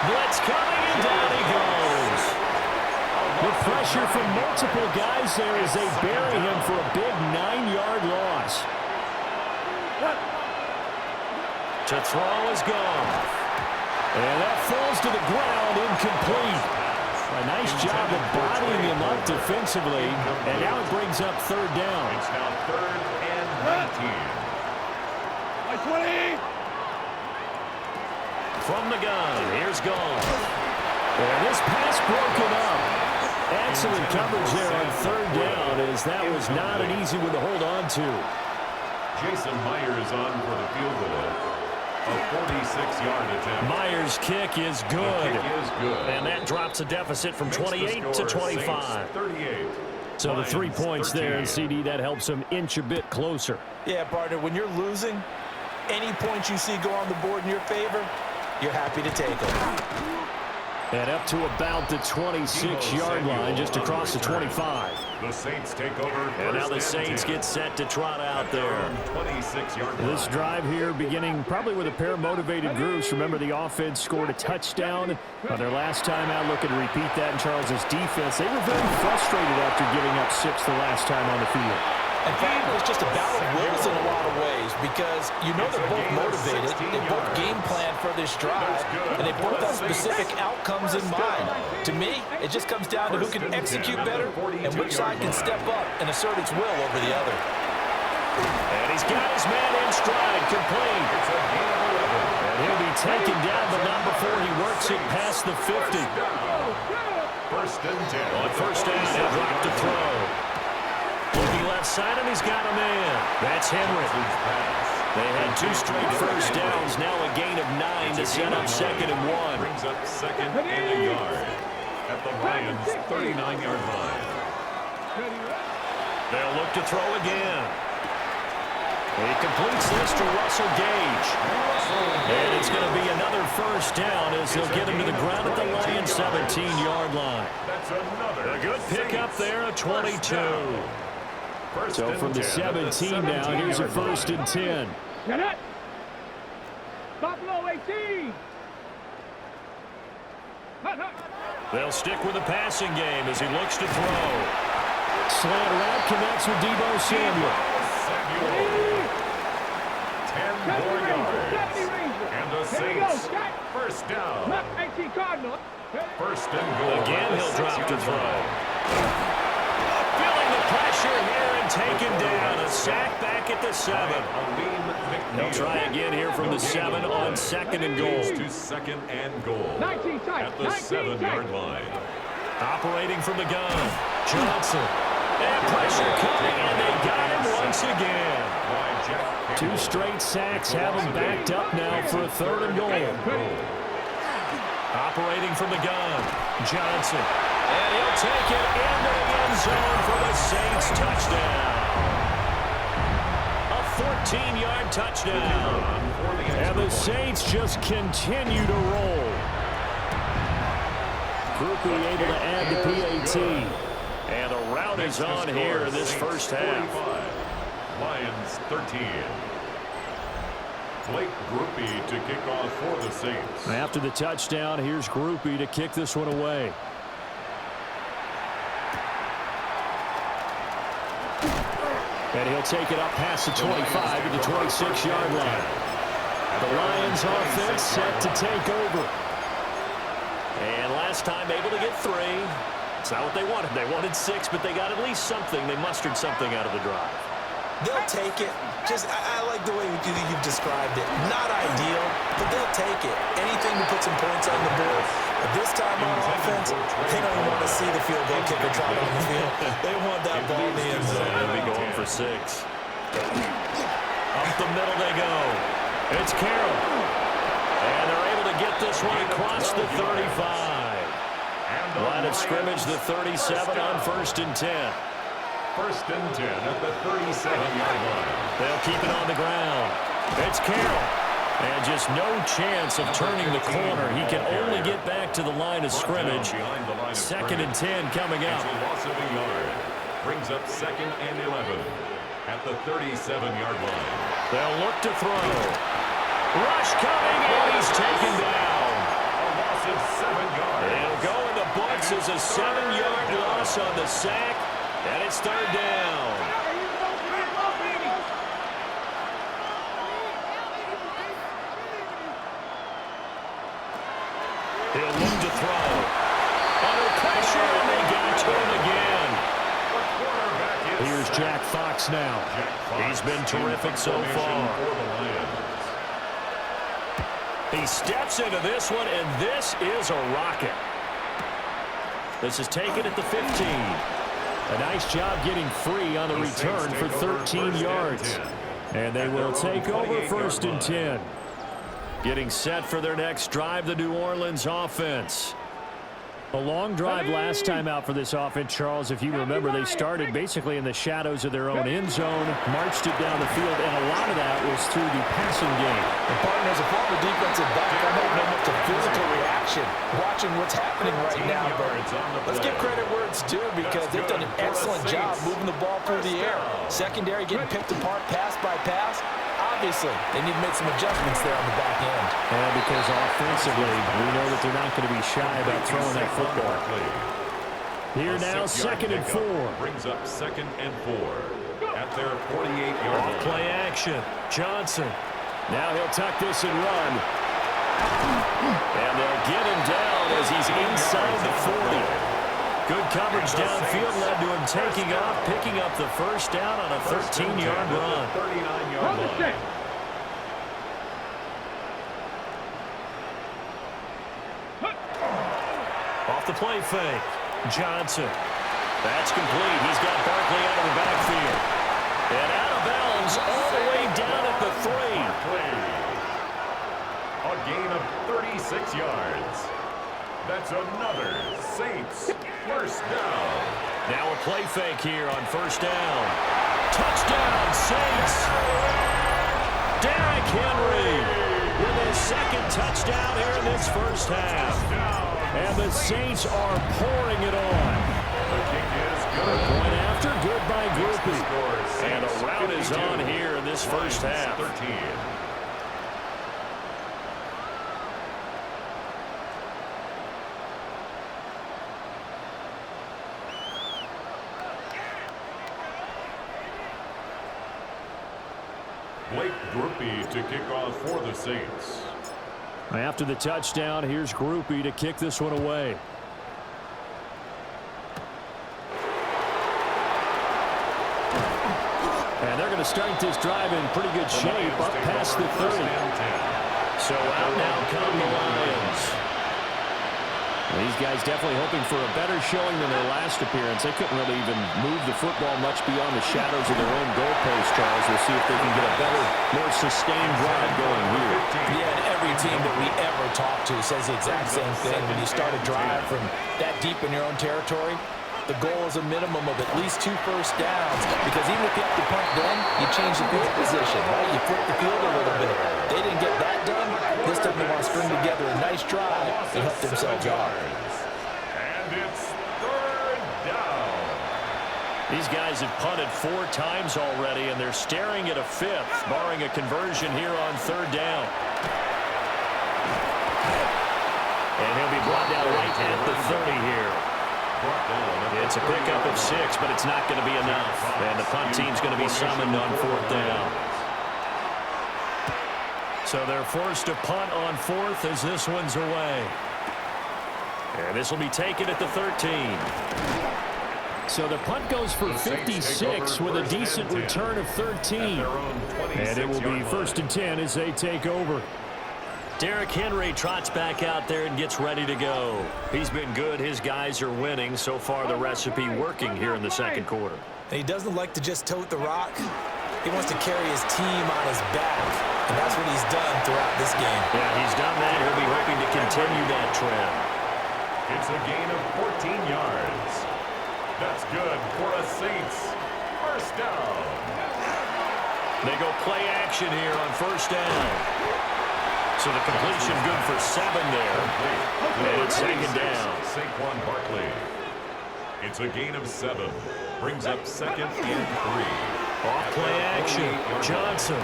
Blitz coming, and down he goes. The pressure from multiple guys there as they bury him for a big 9-yard loss. To throw is Goff. And that falls to the ground, incomplete. A nice job of bodying him up defensively, and now it brings up third down. It's now 3rd and 19. 20. From the gun, here's Goff. And this pass broken up. Excellent coverage there on third down, as that was not an easy one to hold on to. Jason Myers on for the field goal. A 46-yard attempt. Myers' kick is good. The kick is good. And that drops a deficit from 28 to 25. 38. So the 3 points 13. there, and CD, that helps them inch a bit closer. Yeah, partner, when you're losing, any points you see go on the board in your favor, you're happy to take them. And up to about the 26-yard line, just across the 25. The Saints take over. And now the Saints get set to trot out there. 26-yard line. This drive here beginning probably with a pair of motivated groups. Remember, the offense scored a touchdown on their last time out. Looking to repeat that in Charles's defense. They were very frustrated after giving up 6 the last time on the field. And frankly, it's just a battle of wills in a lot of ways because you know they're both motivated, they both game plan for this drive, and they both have specific outcomes in mind. To me, it just comes down to who can execute better and which side can step up and assert its will over the other. And he's got his man in stride, complete. And he'll be taken down, but not before he works it past the 50. 1st and 10. On first down, he'll drop to throw. Looking left side, and he's got a man. That's Henry. They had 2 straight first downs, now a gain of 9 to set up 2nd and 1. Brings up 2nd and a yard at the Lions' 39-yard line. They'll look to throw again. He completes this to Russell Gage. And it's going to be another first down as they'll get him to the ground at the Lions' 17-yard line. That's another. A good pick up there at 22. So from the 17 now, here's a 1st and 10. Get it. Buffalo 18. They'll stick with the passing game as he looks to throw. Slant route connects with Deebo Samuel. 10 more yards. And the Saints, first down. 18 Cardinals. 1st and goal. Again, he'll drop to throw. Feeling the pressure here and taken down. A sack back at the 7. They'll try again here from the 7 on 2nd and goal. To 2nd and goal 19 tight. at the 7-yard line. Operating from the gun, Johnson. And pressure coming, and they got him once again. 2 straight sacks have him backed up now for a 3rd and goal. Operating from the gun, Johnson. And he'll take it into the end zone for the Saints touchdown. A 14-yard touchdown. And the Saints just continue to roll. Groupie able to add the PAT. And a rout is on here in this first half. Lions 13. Blake Groupie to kick off for the Saints. After the touchdown, here's Groupie to kick this one away. And he'll take it up past the 25 to the 26-yard line. The Lions offense set to take over. And last time able to get 3. It's not what they wanted. They wanted 6, but they got at least something. They mustered something out of the drive. They'll take it. I like the way you've described it. Not ideal, but they'll take it. Anything to put some points on the board. But this time on offense, they don't want to see the field goal kicker trot on the field. They want that ball in the end zone. They'll be going for 6. Up the middle they go. It's Carroll. And they're able to get this one across the 35. Line of scrimmage, the 37 on 1st and 10. 1st and 10 at the 37-yard line. They'll keep it on the ground. It's Carroll. And just no chance of turning the corner. He can only get back to the line of scrimmage. 2nd and 10 coming up. It's a loss of a yard. Brings up 2nd and 11 at the 37-yard line. They'll look to throw. Rush coming, and he's taken down. A loss of 7 yards. It'll go in the books as a 7-yard loss on the sack, and it's third down. He'll look to throw. Under pressure, and they get to him again. Here's Jack Fox now. He's been terrific so far. He steps into this one, and this is a rocket. This is taken at the 15. A nice job getting free on the return for 13 yards. And they will take over first and 10. Getting set for their next drive, the New Orleans offense. A long drive last time out for this offense, Charles. If you remember, they started basically in the shadows of their own end zone, marched it down the field, and a lot of that was through the passing game. And partner, as a former defensive back, I don't know much of physical reaction watching what's happening right now. But let's give credit where it's due because they've done an excellent job moving the ball through the air. Secondary getting picked apart pass by pass. Obviously, they need to make some adjustments there on the back end. Yeah, because offensively, we know that they're not going to be shy about throwing that football. Here now, 2nd and 4. Brings up 2nd and 4 at their 48-yard line. Play action. Johnson. Now he'll tuck this and run. And they'll get him down as he's inside the 40. Good coverage downfield led to him taking off, picking up the first down on a 13-yard run. 39-yard line. Off the play fake. Johnson. That's complete. He's got Barkley out of the backfield. And out of bounds all the way down at the 3. A gain of 36 yards. That's another Saints first down. Now a play fake here on first down. Touchdown, Saints. Derrick Henry with his 2nd touchdown here in this first half. And the Saints are pouring it on. The kick is good. Point after, good by Groupie. And a rout is on here in this first half. 13. Blake Groupie to kick off for the Saints. After the touchdown, here's Groupie to kick this one away. And they're going to start this drive in pretty good shape up past the 30. So out now come the Lions. These guys definitely hoping for a better showing than their last appearance. They couldn't really even move the football much beyond the shadows of their own goalpost, Charles. We'll see if they can get a better, more sustained drive going here. Yeah, and every team that we ever talk to says the exact same thing. When you start a drive from that deep in your own territory, the goal is a minimum of at least 2 first downs, because even if you have to punt then, you change the field position, right? You flip the field a little bit. They didn't get that done. This time they want to string together a nice drive and help themselves out. And it's third down. These guys have punted 4 times already, and they're staring at a 5th, barring a conversion here on third down. And he'll be brought down right at the 30 here. It's a pickup of 6, but it's not going to be enough. And the punt team's going to be summoned on 4th down. So they're forced to punt on 4th as this one's away. And this will be taken at the 13. So the punt goes for 56 with a decent return of 13. And it will be first and 10 as they take over. Derrick Henry trots back out there and gets ready to go. He's been good. His guys are winning. So far, the recipe working here in the second quarter. He doesn't like to just tote the rock. He wants to carry his team on his back, and that's what he's done throughout this game. Yeah, he's done that. He'll be hoping to continue that trend. It's a gain of 14 yards. That's good for a Saints first down. They go play action here on first down. So the completion good for 7 there. And it's second down. Saquon Barkley. It's a gain of 7. Brings up 2nd and 3. Off play action. Johnson.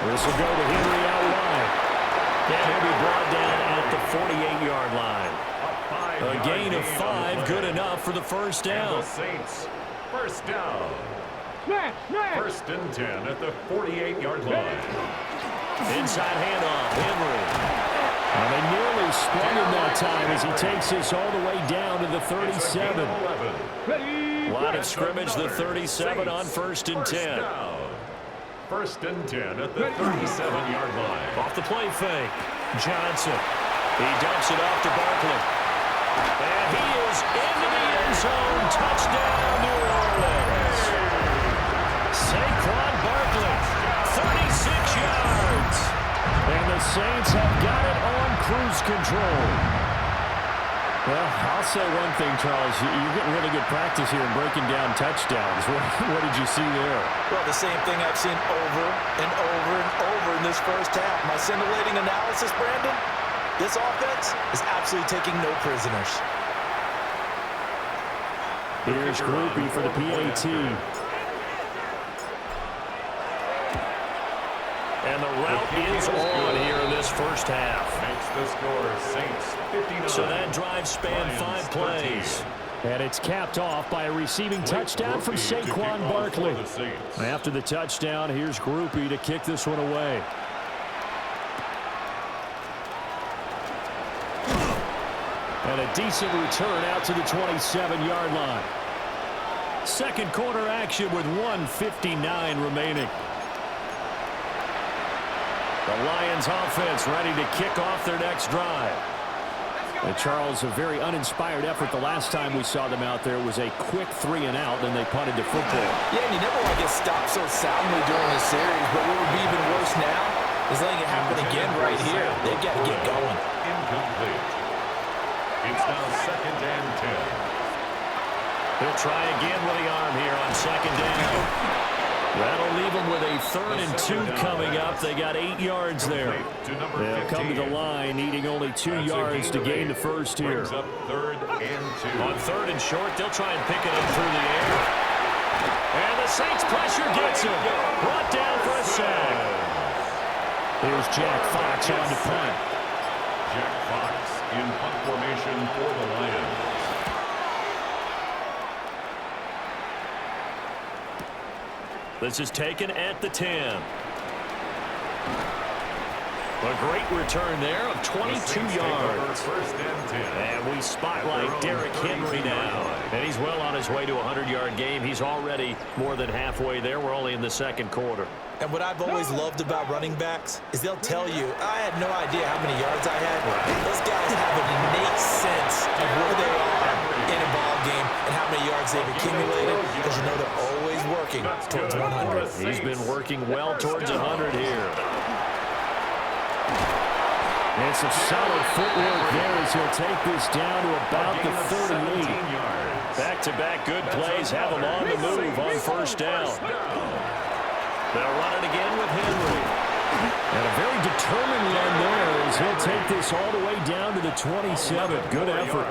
This will go to Henry out wide. And he'll be brought down at the 48-yard line. A gain of 5, good enough for the first down. And the Saints, first down. Smash, smash. First and 10 at the 48-yard line. Inside handoff, Henry. And they nearly sprung him that time as he takes this all the way down to the 37. Ready. Line of scrimmage, the 37 on first and 10. First and 10 at the 37-yard line. Off the play fake. Johnson. He dumps it off to Barkley. And he is into the end zone. Touchdown, New Orleans. Saquon Barkley, 36 yards. And the Saints have got it on cruise control. Well, I'll say one thing, Charles. You're getting really good practice here in breaking down touchdowns. What did you see there? Well, the same thing I've seen over and over and over in this first half. My scintillating analysis, Brandon, this offense is absolutely taking no prisoners. Here's Groupie for the PAT. And the route is on here in this first half. Makes the score Saints 59. So that drive spanned 5 plays. And it's capped off by a receiving touchdown from Saquon Barkley. After the touchdown, here's Groupie to kick this one away. And a decent return out to the 27-yard line. Second quarter action with 1:59 remaining. The Lions offense ready to kick off their next drive. And Charles, a very uninspired effort the last time we saw them out there. It was a quick 3 and out, then they punted to football. Yeah, and you never want to get stopped so soundly during the series, but what would be even worse now is letting it happen again right here. They've got to get going. Incomplete. It's now second and 10. He'll try again with the arm here on second down. That'll leave them with a 3rd and 2 coming up. They got 8 yards there. They'll come to the line, needing only 2 yards to gain the first here. Up 3rd and 2. On 3rd and short, they'll try and pick it up through the air. And the Saints pressure gets him. Brought down for a sack. Here's Jack Fox on the punt. Jack Fox in punt formation for the Lions. This is taken at the 10. A great return there of 22 yards. First and 10. And we spotlight Derrick Henry now. And he's well on his way to a 100-yard game. He's already more than halfway there. We're only in the second quarter. And what I've always loved about running backs is they'll tell you, I had no idea how many yards I had. Those guys have an innate sense of where they are in a ball game and how many yards they've accumulated, because you know they're always working towards 100. He's been working well towards 100 here. And some solid footwork there as he'll take this down to about the 38. Back-to-back good plays have him on the move on first down. They'll run it again with Henry. And a very determined run there as he'll take this all the way down to the 27. Good effort.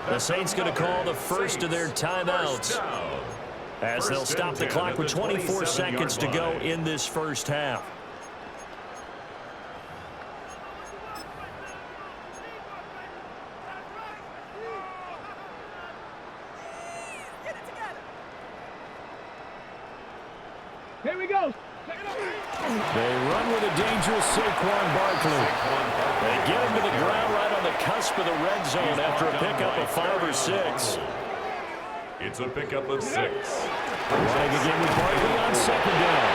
The Saints going to call the first of their timeouts as they'll stop the clock with 24 seconds to go in this first half. Here we go. They run with a dangerous Saquon Barkley. They get him to the ground right on the cusp of the red zone after a pickup of 5 or 6. It's a pickup of 6. Running again with Barkley on second down.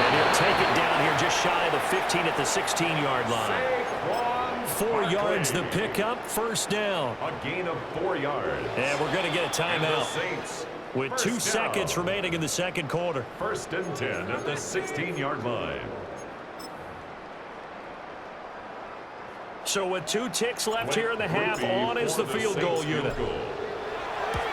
And he'll take it down here just shy of the 15 at the 16-yard line. 4 yards the pickup, first down. A gain of 4 yards. And we're going to get a timeout with 2 seconds remaining in the second quarter. First and 10 at the 16-yard line. So with 2 ticks left here in the half, on is the field goal unit.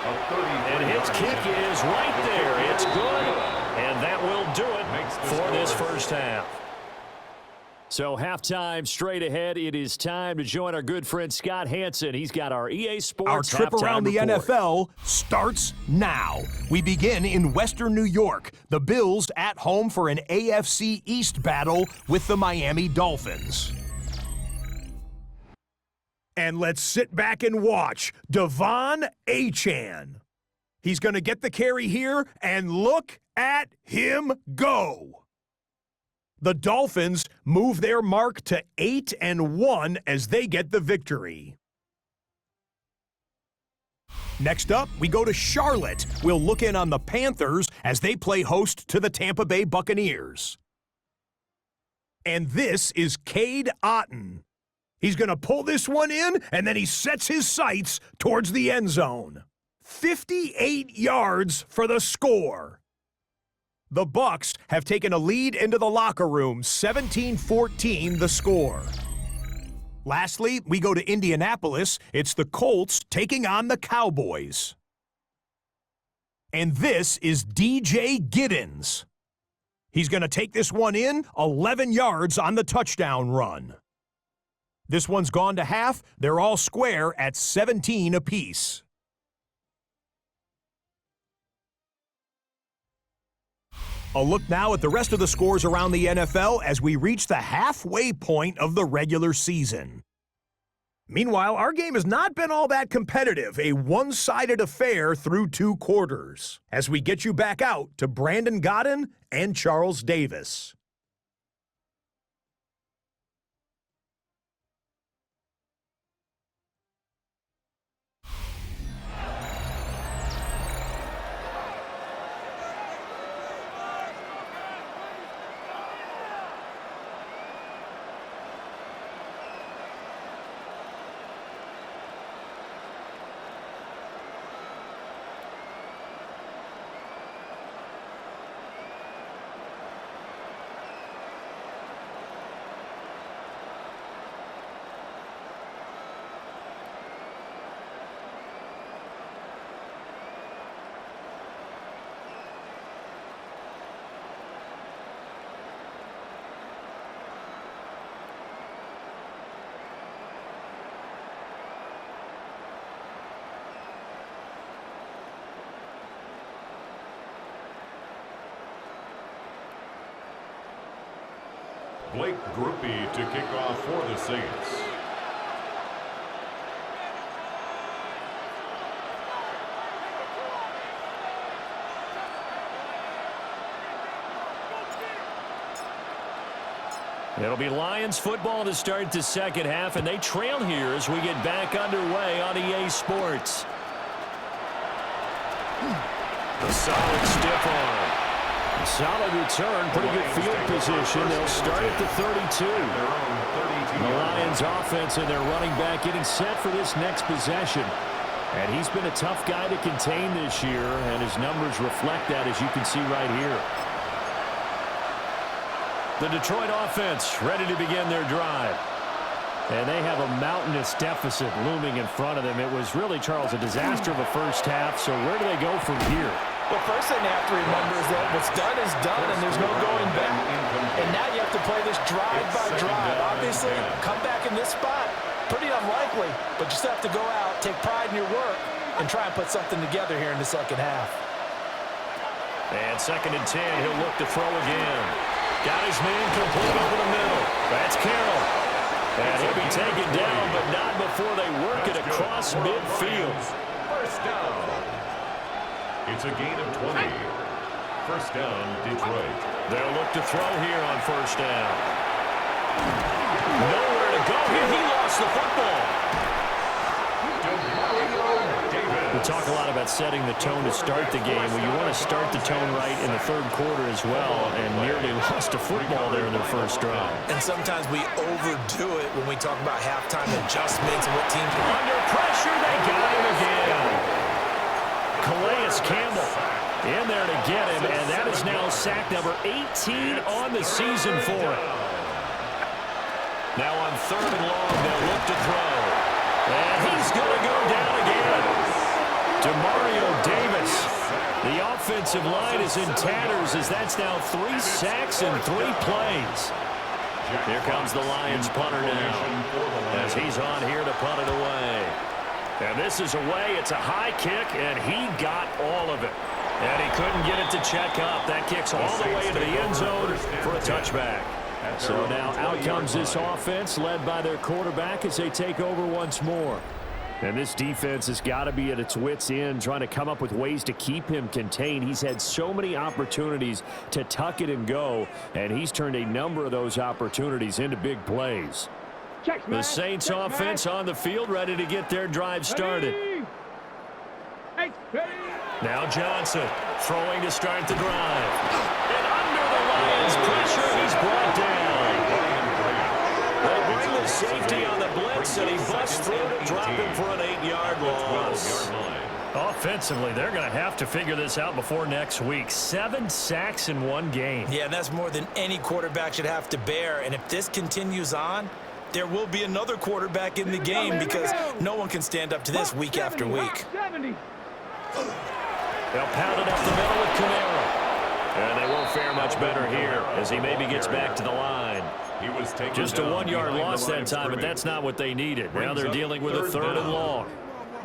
And his kick is right there. It's good. And that will do it for this first half. So halftime straight ahead. It is time to join our good friend Scott Hansen. He's got our EA Sports Our trip around the report. NFL starts now. We begin in Western New York. The Bills at home for an AFC East battle with the Miami Dolphins. And let's sit back and watch Devon Achane. He's going to get the carry here, and look at him go. The Dolphins move their mark to 8-1 as they get the victory. Next up, we go to Charlotte. We'll look in on the Panthers as they play host to the Tampa Bay Buccaneers. And this is Cade Otton. He's going to pull this one in, and then he sets his sights towards the end zone. 58 yards for the score. The Bucs have taken a lead into the locker room, 17-14 the score. Lastly, we go to Indianapolis. It's the Colts taking on the Cowboys. And this is DJ Giddens. He's going to take this one in, 11 yards on the touchdown run. This one's gone to half. They're all square at 17 apiece. A look now at the rest of the scores around the NFL as we reach the halfway point of the regular season. Meanwhile, our game has not been all that competitive, a one-sided affair through 2 quarters, as we get you back out to Brandon Godden and Charles Davis. Blake Grupe to kick off for the Saints. It'll be Lions football to start the second half, and they trail here as we get back underway on EA Sports. A solid stiff arm. Solid return, pretty good field position. They'll start at the 32. The Lions offense and their running back getting set for this next possession. And he's been a tough guy to contain this year, and his numbers reflect that, as you can see right here. The Detroit offense ready to begin their drive. And they have a mountainous deficit looming in front of them. It was really, Charles, a disaster of a first half, so where do they go from here? Well, first thing they have to remember is that what's done is done, and there's no going back. And now you have to play this drive by drive. Obviously, come back in this spot, pretty unlikely, but you still have to go out, take pride in your work, and try and put something together here in the second half. And 2nd and 10, he'll look to throw again. Got his man complete over the middle. That's Carroll. And he'll be taken down, but not before they work it across midfield. First down. It's a gain of 20. First down, Detroit. They'll look to throw here on first down. Nowhere to go here. He lost the football. We talk a lot about setting the tone to start the game. Well, you want to start the tone right in the third quarter as well, and nearly lost a football there in their first drive. And sometimes we overdo it when we talk about halftime adjustments and what teams are under pressure. They got him again. Calais Campbell in there to get him, and that is now sack number 18 on the season for him. Now on 3rd and long, they'll look to throw. And he's going to go down again. Demario Davis. The offensive line is in tatters as that's now 3 sacks in 3 plays. Here comes the Lions punter now as he's on here to punt it away. And this is away. It's a high kick, and he got all of it. And he couldn't get it to check up. That kicks all the way into the end zone for a touchback. So now out comes this offense led by their quarterback as they take over once more. And this defense has got to be at its wits' end trying to come up with ways to keep him contained. He's had so many opportunities to tuck it and go, and he's turned a number of those opportunities into big plays. The Saints offense on the field ready to get their drive started. Now Johnson throwing to start the drive. And under the Lions' pressure, he's brought down. They bring the safety on the blitz, and he busts through to drop him for an 8-yard loss. Offensively, they're going to have to figure this out before next week. 7 sacks in one game. Yeah, and that's more than any quarterback should have to bear. And if this continues on, there will be another quarterback in the game because no one can stand up to this week after week. They'll pound it up the middle with Camara. And they won't fare much better here as he maybe gets back to the line. Just a 1-yard loss that time, but that's not what they needed. Now they're dealing with a 3rd and long.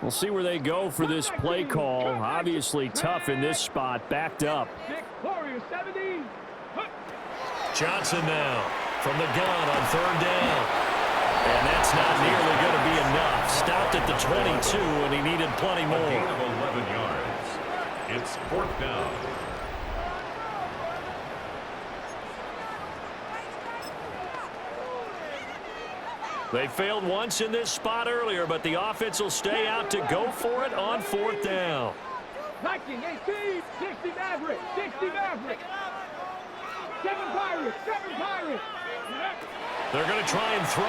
We'll see where they go for this play call. Obviously tough in this spot, backed up. Johnson now from the gun on 3rd down. And that's not nearly going to be enough. Stopped at the 22, and he needed plenty more. A gain of 11 yards. It's 4th down. They failed once in this spot earlier, but the offense will stay out to go for it on 4th down. 19, 18, 60 Maverick, 60 Maverick. 7 Pirates, 7 Pirates. They're going to try and throw.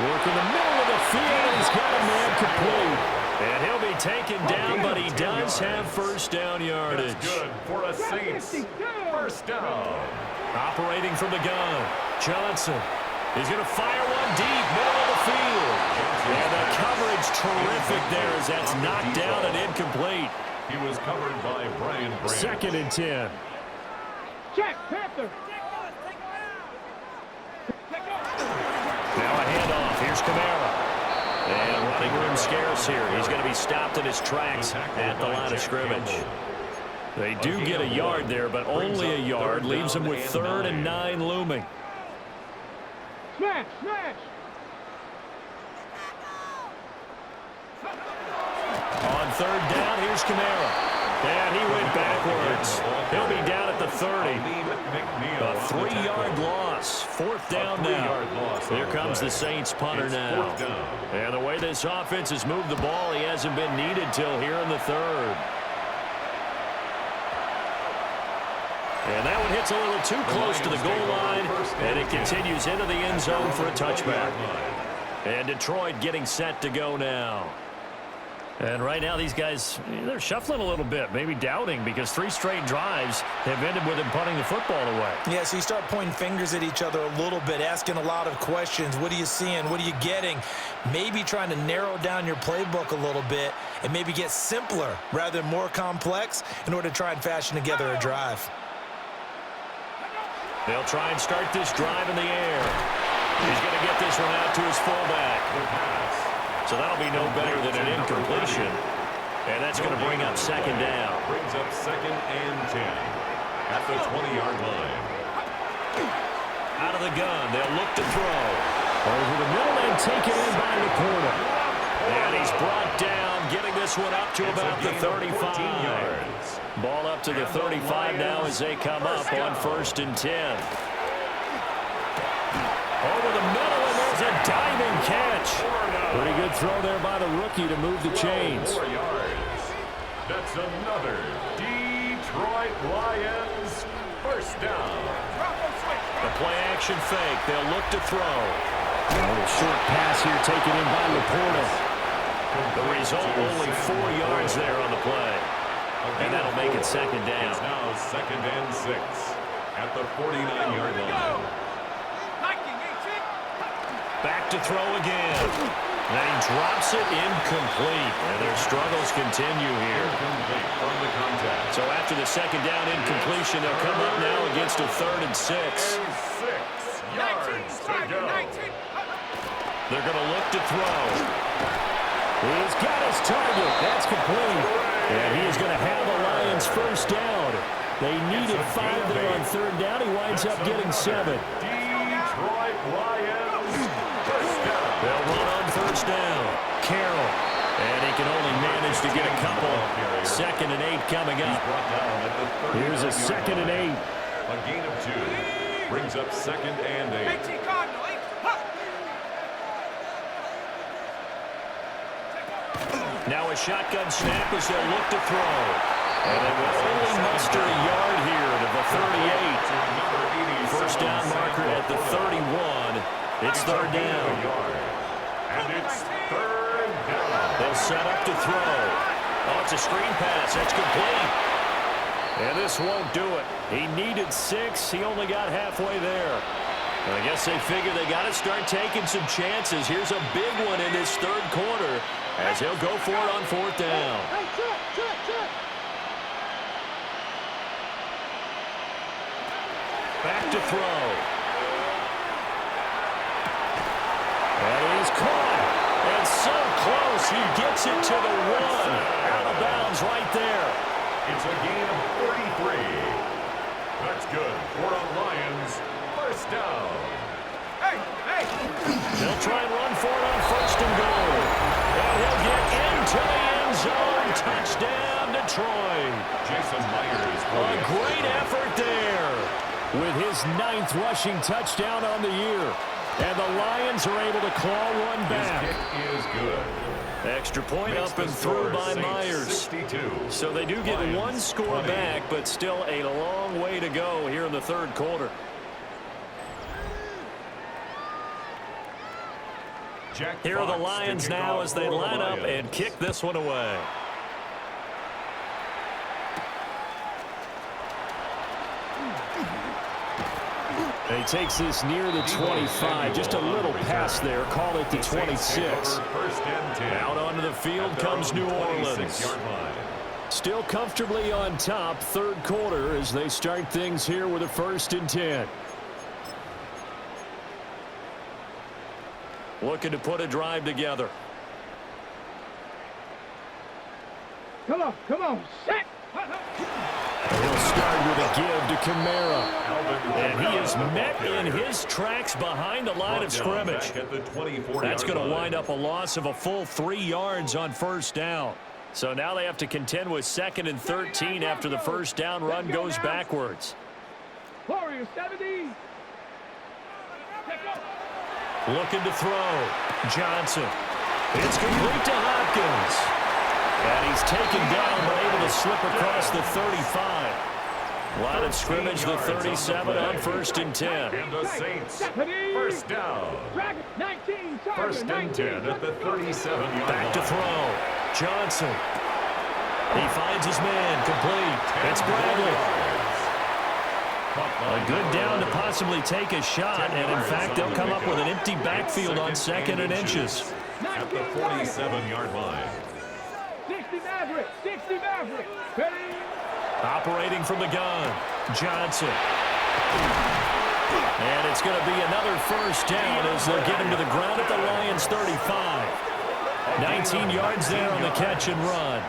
Work in the middle of the field. He's got a man complete. And he'll be taken down, but he does have 1st down yardage. That's good for a Saints 1st down. Operating from the gun. Johnson. He's going to fire one deep, middle of the field. And the coverage terrific there as that's knocked down and incomplete. He was covered by Brian Branch. 2nd and 10. Check, Panther. Now a handoff. Here's Camara. And running room scarce here. He's going to be stopped in his tracks at the line of scrimmage. They do get a yard there, but only a yard. Leaves them with 3rd and 9 looming. Smash, smash. On 3rd down, here's Camara. And he went backwards. He'll be down at the 30. A 3-yard loss. 4th down now. Here comes the Saints punter now. And the way this offense has moved the ball, he hasn't been needed till here in the 3rd. And that one hits a little too close to the goal line, and it continues into the end zone for a touchback. And Detroit getting set to go now. And right now these guys, they're shuffling a little bit, maybe doubting, because 3 straight drives have ended with them punting the football away. Yeah, so you start pointing fingers at each other a little bit, asking a lot of questions. What are you seeing? What are you getting? Maybe trying to narrow down your playbook a little bit and maybe get simpler rather than more complex in order to try and fashion together a drive. They'll try and start this drive in the air. He's going to get this one out to his fullback. So that'll be no better than an incompletion. And that's going to bring up 2nd down. Brings up 2nd and 10 at the 20-yard line. Out of the gun, they'll look to throw. Over the middle and take it in by the corner. And he's brought down, getting this one up to about the 35. Yards. Ball up to the 35 now as they come up on 1st and 10. Over the middle, and there's a diving catch. Pretty good throw there by the rookie to move the chains. 4 yards. That's another Detroit Lions 1st down. The play action fake. They'll look to throw. A little short pass here taken in by Laporta. The result, only 4 yards there on the play. And that'll make it 2nd down. It's now 2nd and 6 at the 49-yard line. Back to throw again. And he drops it incomplete. And their struggles continue here. Incomplete from the contact. So after the 2nd down incompletion, they'll come up now against a 3rd and 6. They're going to look to throw. He's got his target. That's complete. And he is going to have a Lions first down. They needed 5 there on third down. He winds up getting 7. Detroit Lions first down. They'll run on first down. Carroll. And he can only manage to get a couple. 2nd and 8 coming up. Here's a 2nd and 8. A gain of 2. Brings up 2nd and 8. Now a shotgun snap as they'll look to throw. And they will only muster a yard here to the 38. First down marker at the 31. It's third down. And it's third down. They'll set up to throw. Oh, it's a screen pass. That's complete. And this won't do it. He needed 6. He only got halfway there. And I guess they figure they got to start taking some chances. Here's a big one in this third quarter as he'll go for it on fourth down. Back to throw. That is caught. And so close. He gets it to the 1. Out of bounds right there. It's a gain of 33. That's good for a Lions first down. They'll try and run for it on first and goal. And he'll get into the end zone. Touchdown, Detroit. Jason Myers. A great effort there with his 9th rushing touchdown on the year. And the Lions are able to claw one back. His kick is good. Extra point up and through by Myers. 62. So they do get Lions, one score 20. back, but still a long way to go here in the third quarter. Here are the Lions now as they line up and kick this one away. And he takes this near the 25. Just a little pass there. Call it the 26. Out onto the field comes New Orleans. Still comfortably on top, third quarter, as they start things here with a 1st and 10. Looking to put a drive together. Come on, set! He'll start with a give to Kamara. And he is met in his tracks behind the line of scrimmage. That's going to wind up a loss of a full 3 yards on first down. So now they have to contend with 2nd and 13 after the first down run goes backwards. Warriors 70. Looking to throw. Johnson. It's complete to Hopkins. And he's taken down but able to slip across the 35. Line of scrimmage, the 37 on 1st and 10. And the Saints first down. 19, First and 10 at the 37-yard line. Back to throw. Johnson. He finds his man. Complete. It's Bradley. A good down to possibly take a shot, and in fact, they'll come up with an empty backfield on 2nd and inches. At the 47-yard line. 60 Maverick, 60 Maverick. Ready? Operating from the gun. Johnson. And it's going to be another first down as they'll get him to the ground at the Lions 35. 19 yards there on the catch and run.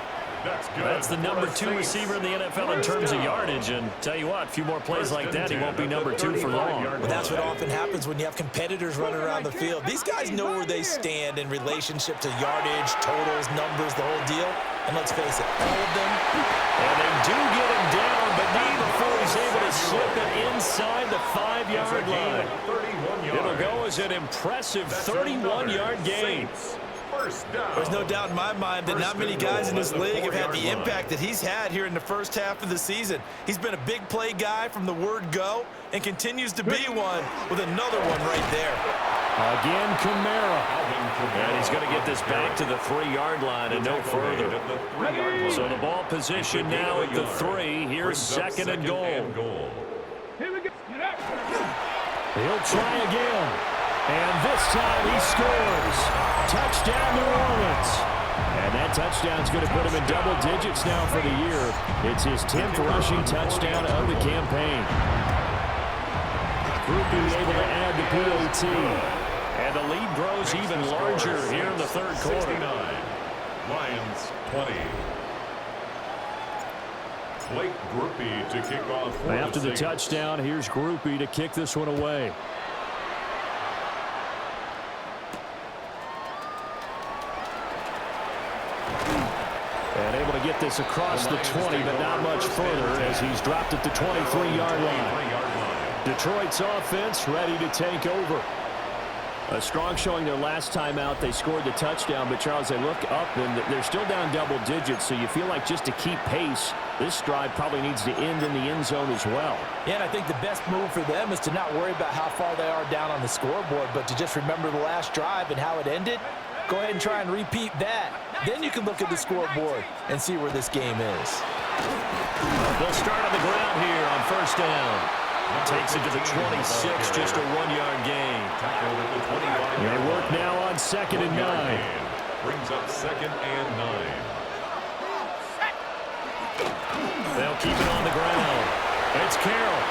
That's the number 2 receiver in the NFL in terms of yardage. And tell you what, a few more plays like that, he won't be number 2 for long. Well, that's what often happens when you have competitors running around the field. These guys know where they stand in relationship to yardage, totals, numbers, the whole deal. And let's face it, all of them. And they do get him down, but not before he's able to slip it inside the 5-yard line. It'll go as an impressive 31-yard gain. There's no doubt in my mind that not many guys in this league have had the impact that he's had here in the first half of the season. He's been a big play guy from the word go and continues to be one with another one right there. Again, Kamara. And he's going to get this back to the 3-yard line and no further. So the ball position now at the 3. Here's 2nd and goal. Here we go. He'll try again. And this time he scores. Touchdown, New Orleans. And that touchdown's going to put him in double digits now for the year. It's his 10th rushing touchdown of the campaign. Group being able to add the PAT. And And the lead grows even larger here in the third quarter. 69. Lions 20. Blake Groupie to kick off for After the Saints. touchdown, here's Groupie to kick this one away. And able to get this across the 20, but not much further as he's dropped at the 23-yard line. Detroit's offense ready to take over. A strong showing their last time out. They scored the touchdown, but Charles, they look up and they're still down double digits, so you feel like just to keep pace, this drive probably needs to end in the end zone as well. Yeah, and I think the best move for them is to not worry about how far they are down on the scoreboard, but to just remember the last drive and how it ended. Go ahead and try and repeat that. Then you can look at the scoreboard and see where this game is. They'll start on the ground here on first down. Takes it to the 26, just a 1-yard gain. They work now on 2nd and 9. Brings up 2nd and 9. They'll keep it on the ground. It's Carroll.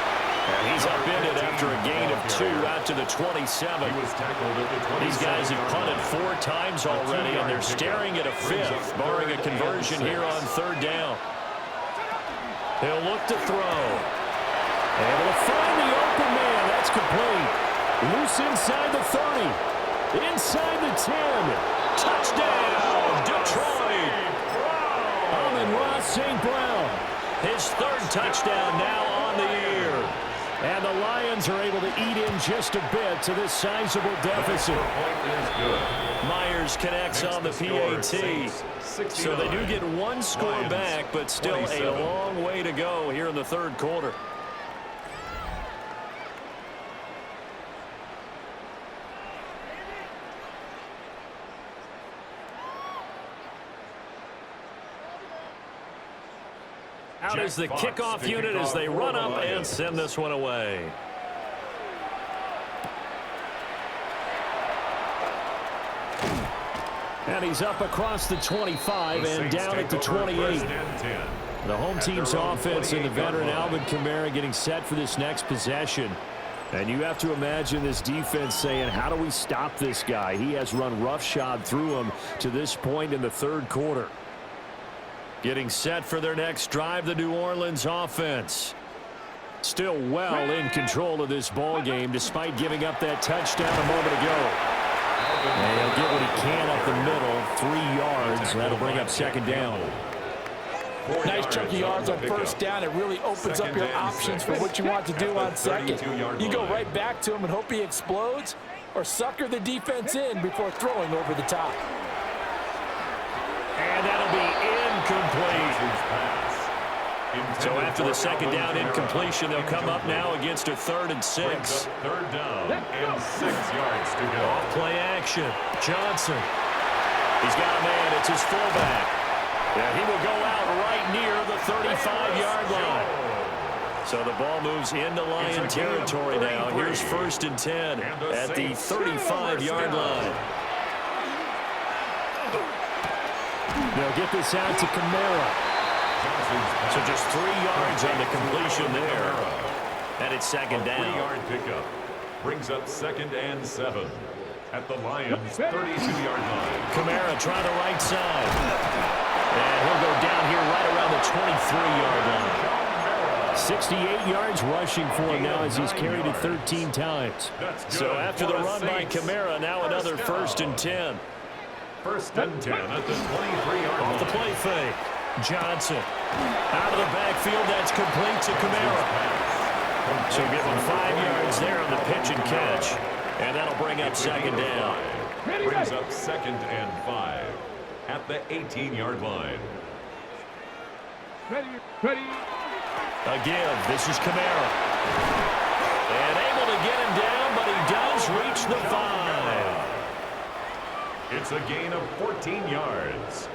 And he's upended after a gain of 2 out to the 27. He was tackled at the 27. These guys have punted 4 times already, and they're staring at a 5th, barring a conversion here on 3rd down. They'll look to throw. Able to find the open man. That's complete. Loose inside the 30. Inside the 10. Touchdown, Detroit. Amon-Ra St. Brown. His 3rd touchdown now on the year. And the Lions are able to eat in just a bit to this sizable deficit. Myers connects on the PAT. So they do get 1 score back, but still a long way to go here in the 3rd quarter. Out is the kickoff unit as they run up and send this one away. And he's up across the 25 and down at the 28. The home team's offense and the veteran Alvin Kamara getting set for this next possession. And you have to imagine this defense saying, how do we stop this guy? He has run roughshod through him to this point in the 3rd quarter. Getting set for their next drive, the New Orleans offense. Still well in control of this ball game despite giving up that touchdown a moment ago. And he'll get what he can up the middle, 3 yards. That'll bring up 2nd down. Nice chunky yards on 1st down. It really opens up your options for what you want to do on 2nd. You go right back to him and hope he explodes, or sucker the defense in before throwing over the top. And that'll be incomplete. So after the 2nd down incompletion, they'll come up now against a 3rd and 6. 3rd down and 6 yards to go. Off play action. Johnson. He's got a man. It's his fullback. And he will go out right near the 35-yard line. So the ball moves into Lion territory now. Here's 1st and 10 at the 35-yard line. They'll get this out to Kamara. So just 3 yards on the completion there. And it's 2nd down. 3-yard pickup brings up 2nd and 7 at the Lions' 32-yard line. Kamara trying the right side. And he'll go down here right around the 23-yard line. 68 yards rushing for him now as he's carried it 13 times. So after the run by Kamara, now another 1st and 10. 1st and 10 at the 23-yard line. Off the play fake. Johnson. Out of the backfield, that's complete to Kamara. So give him 5 yards there on the pitch and catch. And that'll bring up 2nd down. Brings up 2nd and 5 at the 18-yard line. Ready. A give. This is Kamara. And able to get him down, but he does reach the 5. It's a gain of 14 yards.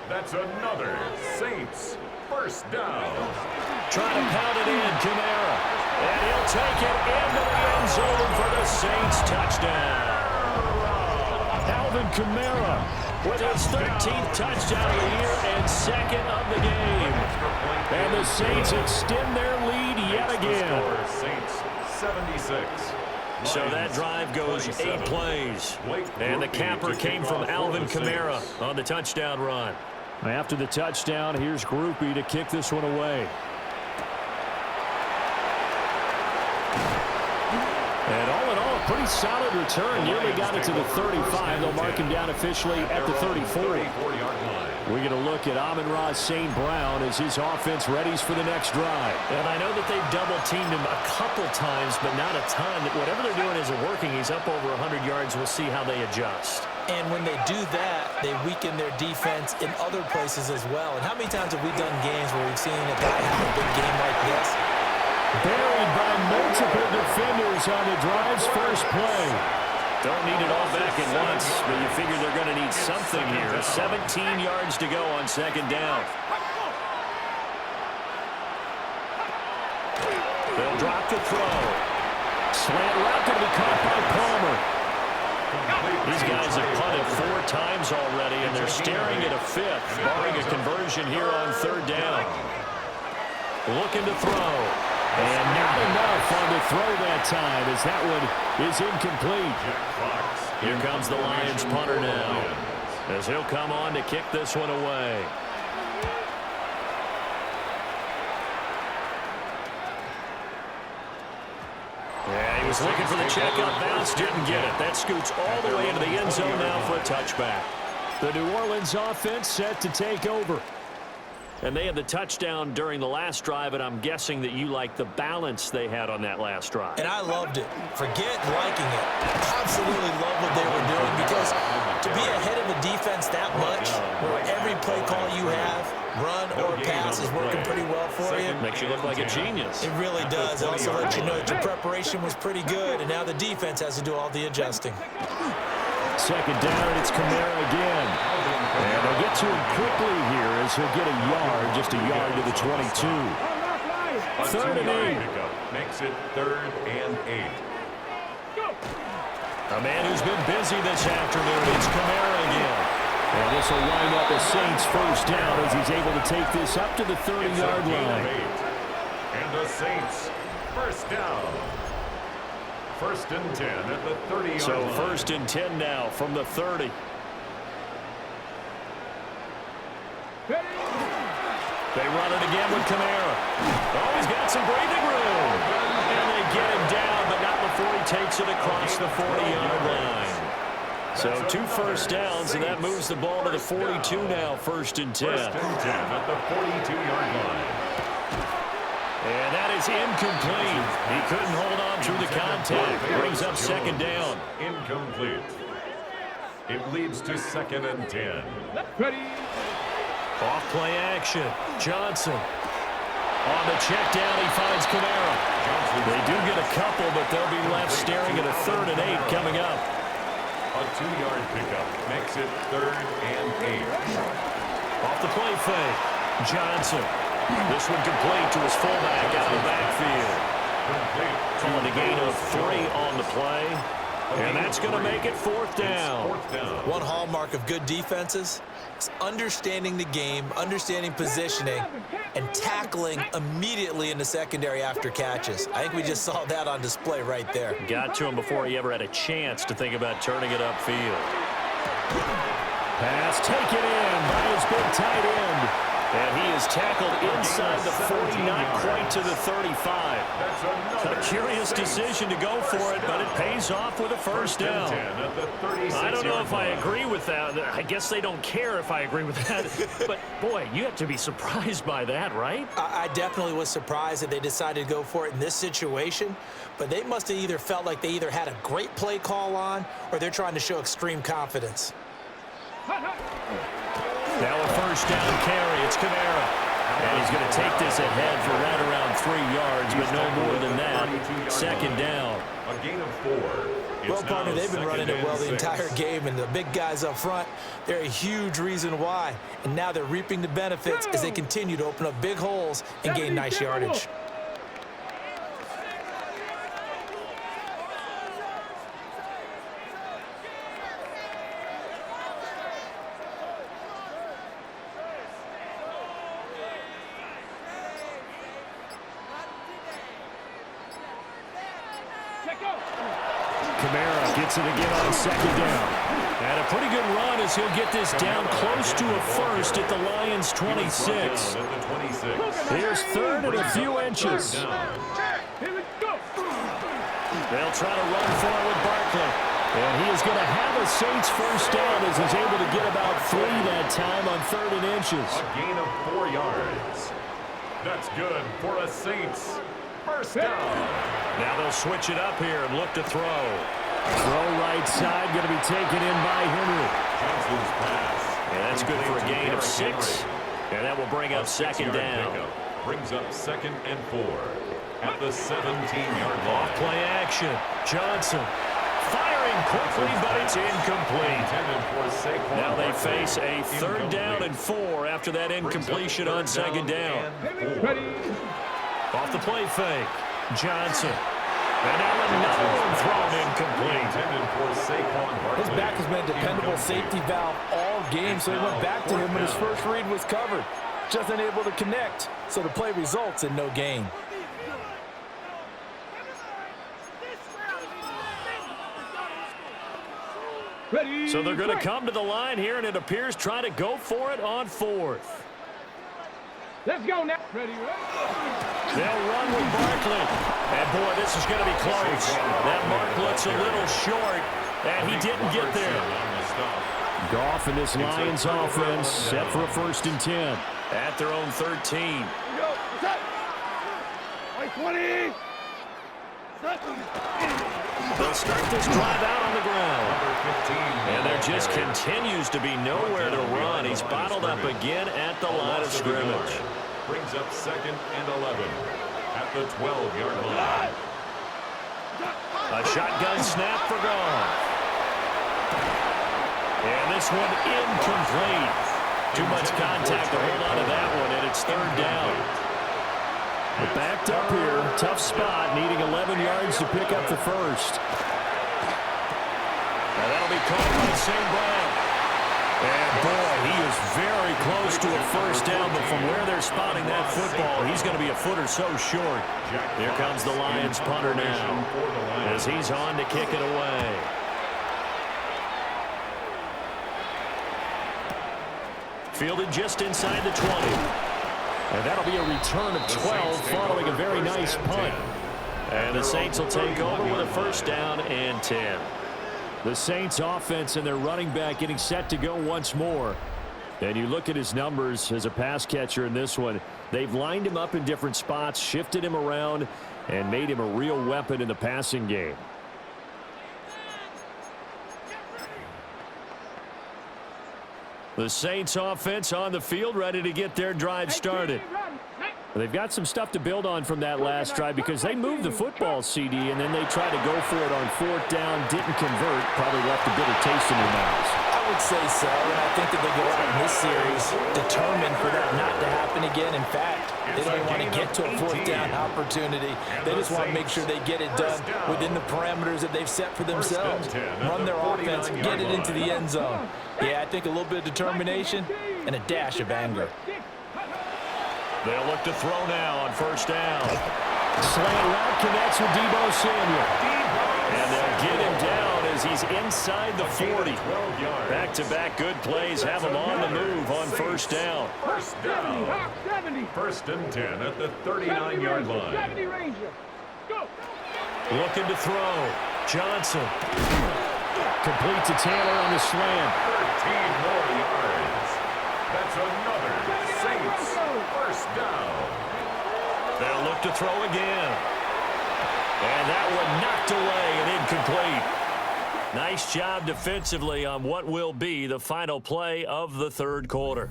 That's another Saints 1st down. Trying to pound it in, Kamara. And he'll take it into the end zone for the Saints touchdown. Alvin Kamara with his 13th touchdown of the year and 2nd of the game. And the Saints extend their lead yet again. Saints 76, So that drive goes 8 plays. And the capper came from Alvin Kamara on the touchdown run. After the touchdown, here's Groupie to kick this one away. And all in all, a pretty solid return. Nearly got it to the 35. They'll mark him down officially at the 34. We're going to look at Amon-Ra St. Brown as his offense readies for the next drive. And I know that they've double-teamed him a couple times, but not a ton. Whatever they're doing isn't working. He's up over 100 yards. We'll see how they adjust. And when they do that, they weaken their defense in other places as well. And how many times have we done games where we've seen a guy have a big game like this? Buried by multiple defenders on the drive's first play. Don't need it all back at once, but you figure they're going to need something here. 17 yards to go on second down. They'll drop the throw. Slant route going to be caught by Palmer. These guys have punted 4 times already, and they're staring at a 5th, barring a conversion here on third down. Looking to throw. And not enough on the throw that time, as that one is incomplete. Here comes the Lions punter now, as he'll come on to kick this one away. Yeah, he was looking for the check-up bounce, didn't get it. That scoots all the way into the end zone now for a touchback. The New Orleans offense set to take over. And they had the touchdown during the last drive, and I'm guessing that you like the balance they had on that last drive. And I loved it. Forget liking it. Absolutely love what they were doing, because to be ahead of a defense that much, where every play call you have, run or pass, is working pretty well for you. Makes you look like a genius. It really does. It also lets you know that your preparation was pretty good, and now the defense has to do all the adjusting. Second down, it's Kamara again. And they'll get to him quickly here as he'll get a yard, just a yard to the 22. 3rd and 8. Makes it 3rd and 8. A man who's been busy this afternoon, it's Kamara again. And this will wind up the Saints' first down as he's able to take this up to the 30-yard line. And the Saints, first down. 1st and 10 at the 30-yard line. So 1st and 10 now from the 30. They run it again with Kamara. Oh, he's got some breathing room. And they get him down, but not before he takes it across the 40-yard line. So 2 first downs, and that moves the ball to the 42 now, 1st and 10. 1st and 10 at the 42-yard line. And that is incomplete. He couldn't hold on through the contact. Brings up 2nd down. Incomplete. It leads to 2nd and 10. Ready. Off play action. Johnson. On the check down, he finds Kamara. They do get a couple, but they'll be left staring at a 3rd and 8 coming up. A 2-yard pickup makes it 3rd and 8. Off the play fake. Johnson. This one complete to his fullback out of the backfield. Calling a gain of 3 on the play. And that's going to make it 4th down. One hallmark of good defenses is understanding the game, understanding positioning, and tackling immediately in the secondary after catches. I think we just saw that on display right there. Got to him before he ever had a chance to think about turning it upfield. Pass taken in by his big tight end. And he is tackled inside the 40, not quite to the 35. A curious decision to go for it, but it pays off with a first down. I don't know if I agree with that. I guess they don't care if I agree with that. But, boy, you have to be surprised by that, right? I definitely was surprised that they decided to go for it in this situation. But they must have either felt like they either had a great play call on, or they're trying to show extreme confidence. Now a first down carry. It's Kamara. And he's going to take this ahead for right around 3 yards, but no more than that. 2nd down. A gain of 4. Well, partner, they've been running it well the entire game, and the big guys up front, they're a huge reason why. And now they're reaping the benefits as they continue to open up big holes and gain nice yardage. Kamara gets it again on second down. And a pretty good run as he'll get this down close to a first at the Lions' 26. Here's third and a few inches. They'll try to run for it with Barkley. And he is going to have a Saints first down as he's able to get about 3 that time on 3rd and inches. A gain of 4 yards. That's good for a Saints first down. Now they'll switch it up here and look to throw. Throw right side, going to be taken in by Henry. Johnson's pass. And that's good for a gain of 6. And that will bring up second down. Brings up 2nd and 4 at the 17-yard line. Off-play action. Johnson firing quickly, but it's incomplete. Now they face a 3rd down and 4 after that incompletion on 2nd down. Off the play fake. Johnson. And now another one thrown incomplete. His back has been a dependable safety valve all game, so he went back to him when his first read was covered. Just unable to connect, so the play results in no gain. So they're going to come to the line here, and it appears trying to go for it on 4th. Let's go now. They'll run with Barkley. And, boy, this is going to be close. That mark looks a little short, and he didn't get there. Goff and this Lions offense set for a 1st and 10 at their own 13. Like 20. They'll start this drive out on the ground. And there just continues to be nowhere to run. He's bottled up again at the line of scrimmage. Brings up 2nd and 11 at the 12-yard line. A shotgun snap for Goff. And this one incomplete. Too much contact to hold on to that one, and it's 3rd down. But backed up here, tough spot, needing 11 yards to pick up the first. Now that'll be called by St. Brown. And boy, he is very close to a first down, but from where they're spotting that football, he's going to be a foot or so short. Here comes the Lions punter now, as he's on to kick it away. Fielded just inside the 20. And that'll be a return of 12 following a very nice punt. And the Saints will take over with a first down and 10. The Saints offense and their running back getting set to go once more. And you look at his numbers as a pass catcher in this one. They've lined him up in different spots, shifted him around, and made him a real weapon in the passing game. The Saints offense on the field, ready to get their drive started. They've got some stuff to build on from that last drive because they moved the football, CD, and then they tried to go for it on 4th down, didn't convert, probably left a bitter taste in their mouths. I would say so, and I think that they go out in this series determined for that not to happen again. In fact, they don't want to get to a 4th down opportunity. They just want to make sure they get it done within the parameters that they've set for themselves. Run their offense, get it into the end zone. Yeah, I think a little bit of determination and a dash of anger. They'll look to throw now on 1st down. Slant route connects with Deebo Samuel. And they'll get him down as he's inside the 40. Back-to-back good plays have him on the move on 1st down. First down. 1st and 10 at the 39-yard line. Looking to throw. Johnson. Complete to Taylor on the slant. 13 more yards. That's another Saints first down. They'll look to throw again. And that one knocked away and incomplete. Nice job defensively on what will be the final play of the 3rd quarter.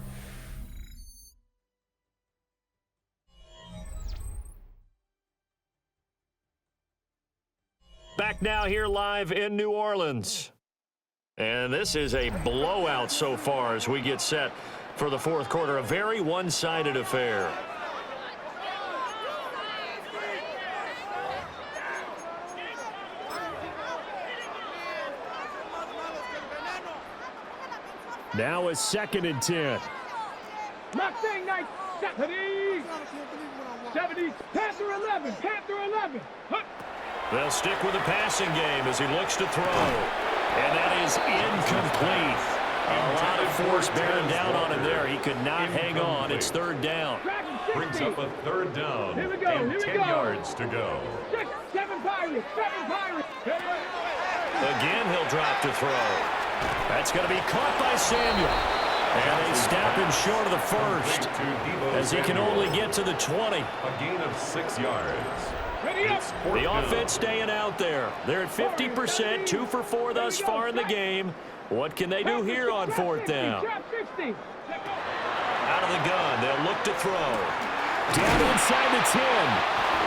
Back now here live in New Orleans. And this is a blowout so far as we get set for the 4th quarter. A very one-sided affair. Now it's 2nd and 10. Mustang Knight 70. 70. Panther 11. Panther 11. Huh. They'll stick with the passing game as he looks to throw. And that is incomplete. A lot of force bearing down on him there. He could not hang on. It's third down. Brings up a third down and 10 yards to go. 6, 7 Pirates, 7 Pirates. Again, he'll drop to throw. That's going to be caught by Samuel. And they snap him short of the first as he can only get to the 20. A gain of 6 yards. The offense staying out there. They're at 50%, 2 for 4 thus far in the game. What can they do here on fourth down? Out of the gun, they'll look to throw. Down inside the 10.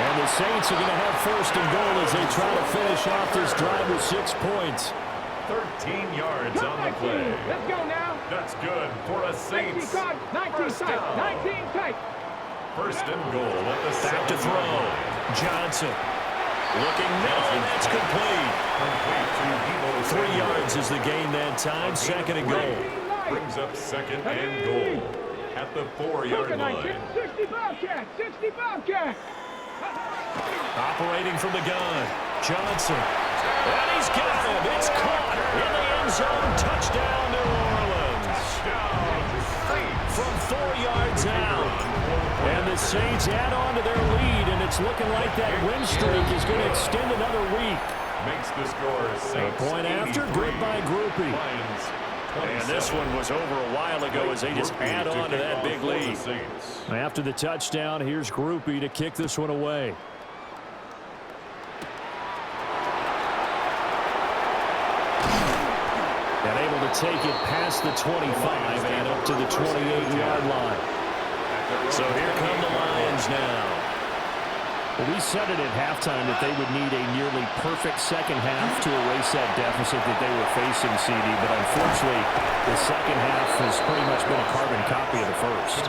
And the Saints are going to have first and goal as they try to finish off this drive with 6 points. 13 yards on the play. Let's go now. That's good for a Saints. 19 tight, 19 tight. First and goal at the Back to throw. Johnson. Looking middle, and that's complete. 3 yards is the gain that time. Second and goal. Brings up second and goal at the 4-yard line. 60 Bobcat, 60 Bobcat. Operating from the gun. Johnson. And he's got him. It's caught in the end zone. Touchdown, New Orleans. From 4 yards out. And the Saints add on to their lead, and it's looking like that win streak is going to extend another week. Makes the score Saints A point after, good by Groupie. And this one was over a while ago as they just add on to that big lead. After the touchdown, here's Groupie to kick this one away. And able to take it past the 25 and up to the 28-yard line. So here come the Lions now. Well, we said it at halftime that they would need a nearly perfect second half to erase that deficit that they were facing, CD. But unfortunately, the second half has pretty much been a carbon copy of the first.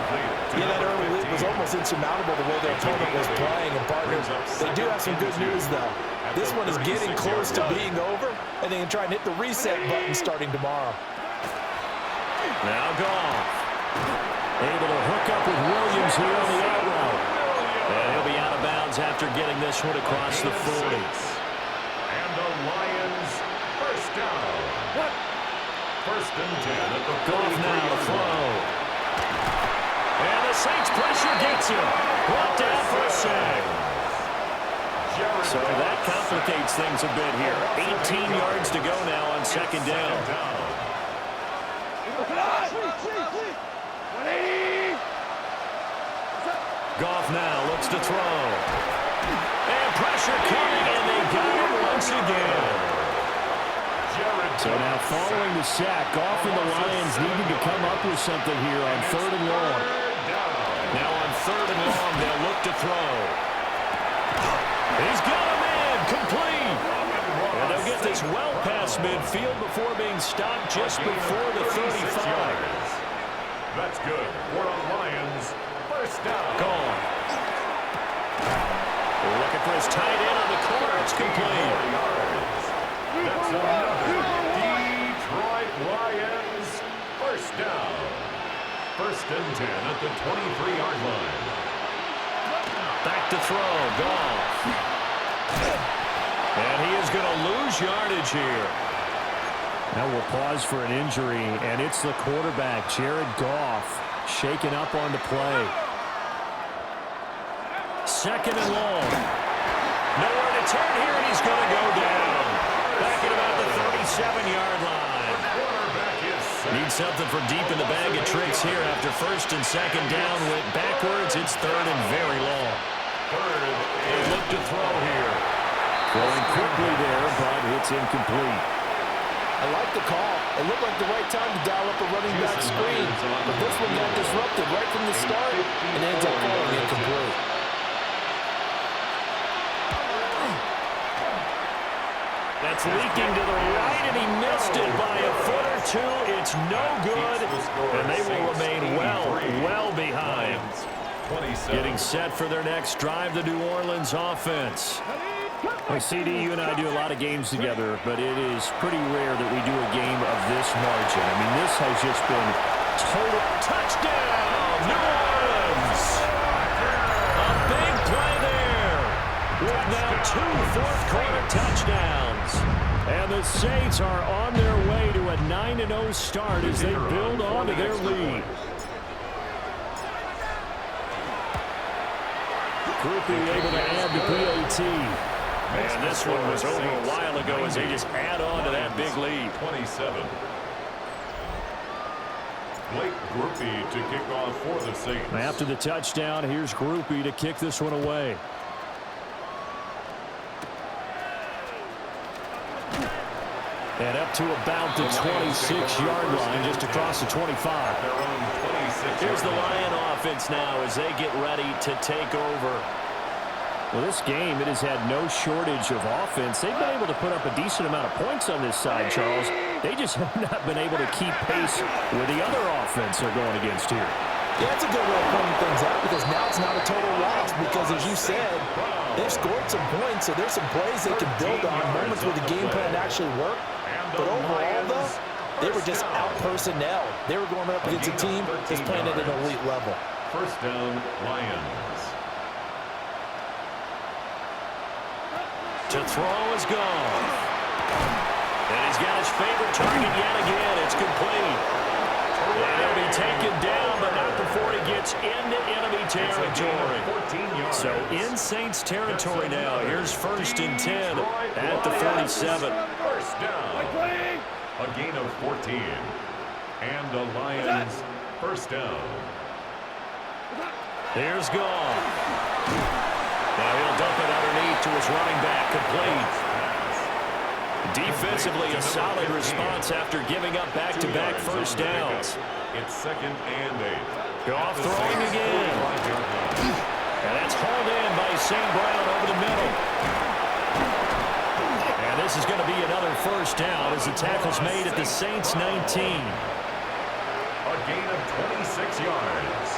Yeah, that early lead was almost insurmountable the way their opponent was playing. And partners, they do have some good news, though. This one is getting close to being over, and they can try and hit the reset button starting tomorrow. Now Goff. Able to hook up with Williams here on the out route. And he'll be out of bounds after getting this one across the 40. And the Lions first down. What? First and 10 at the Goff now to throw. And the Saints pressure gets him. Brought down for a sack. So that complicates things a bit here. 18 yards to go now on second down. Goff now looks to throw. And pressure coming, and they got it once again. So now following the sack, Goff and the Lions needing to come up with something here on third and long. Now on third and long, they'll look to throw. He's got him in, complete. And they'll get this well past midfield before being stopped just before the 35. That's good for the Lions. First down. Gone. Looking for his tight end on the corner. It's complete. That's another Detroit Lions first down. First and 10 at the 23-yard line. Back to throw. Goff. And he is going to lose yardage here. Now we'll pause for an injury, and it's the quarterback, Jared Goff, shaken up on the play. Second and long. Nowhere to turn here, and he's going to go down. Back at about the 37-yard line. Need something for deep in the bag of tricks here after first and second down. Went backwards. It's third and very long. They look to throw here. Throwing quickly there, but it's incomplete. I like the call. It looked like the right time to dial up a running back screen. But this one got disrupted right from the start and ends up falling incomplete. That's leaking to the right, and he missed it by a foot or two. It's no good, and they will remain well behind. Getting set for their next drive, the New Orleans offense. Well, CD, you and I do a lot of games together, but it is pretty rare that we do a game of this margin. I mean, this has just been total touchdown, New Orleans. A big play there. With now 2 fourth-quarter touchdowns. And the Saints are on their way to a 9-0 start as they build on to their lead. Groupie able to add the PAT. And this one was over a while ago as they just add on to that big lead. 27. Blake Groupie to kick off for the Saints. After the touchdown, here's Groupie to kick this one away. And up to about the 26-yard line, just across the 25. Here's the Lion offense now as they get ready to take over. Well, this game, it has had no shortage of offense. They've been able to put up a decent amount of points on this side, Charles. They just have not been able to keep pace with the other offense they're going against here. Yeah, that's a good way of pointing things out because now it's not a total loss because, as you said, they've scored some points, so there's some plays they can build on, moments where the game plan actually worked. But overall, though, they were just out-personnel. They were going up against a team that's playing at an elite level. First down, Lions. To throw is gone. And he's got his favorite target yet again. It's complete. And he'll be taken down, but not before he gets into enemy territory. So in Saints territory now. Here's 1st and 10 at the 47. First down. A gain of 14. And the Lions first down. Here's gone. Now he'll dump it underneath to his running back. Complete. Defensively, a solid response after giving up back-to-back first downs. It's 2nd and 8. Goff throwing again. And that's hauled in by St. Brown over the middle. And this is going to be another first down as the tackle's made at the Saints 19. A gain of 26 yards.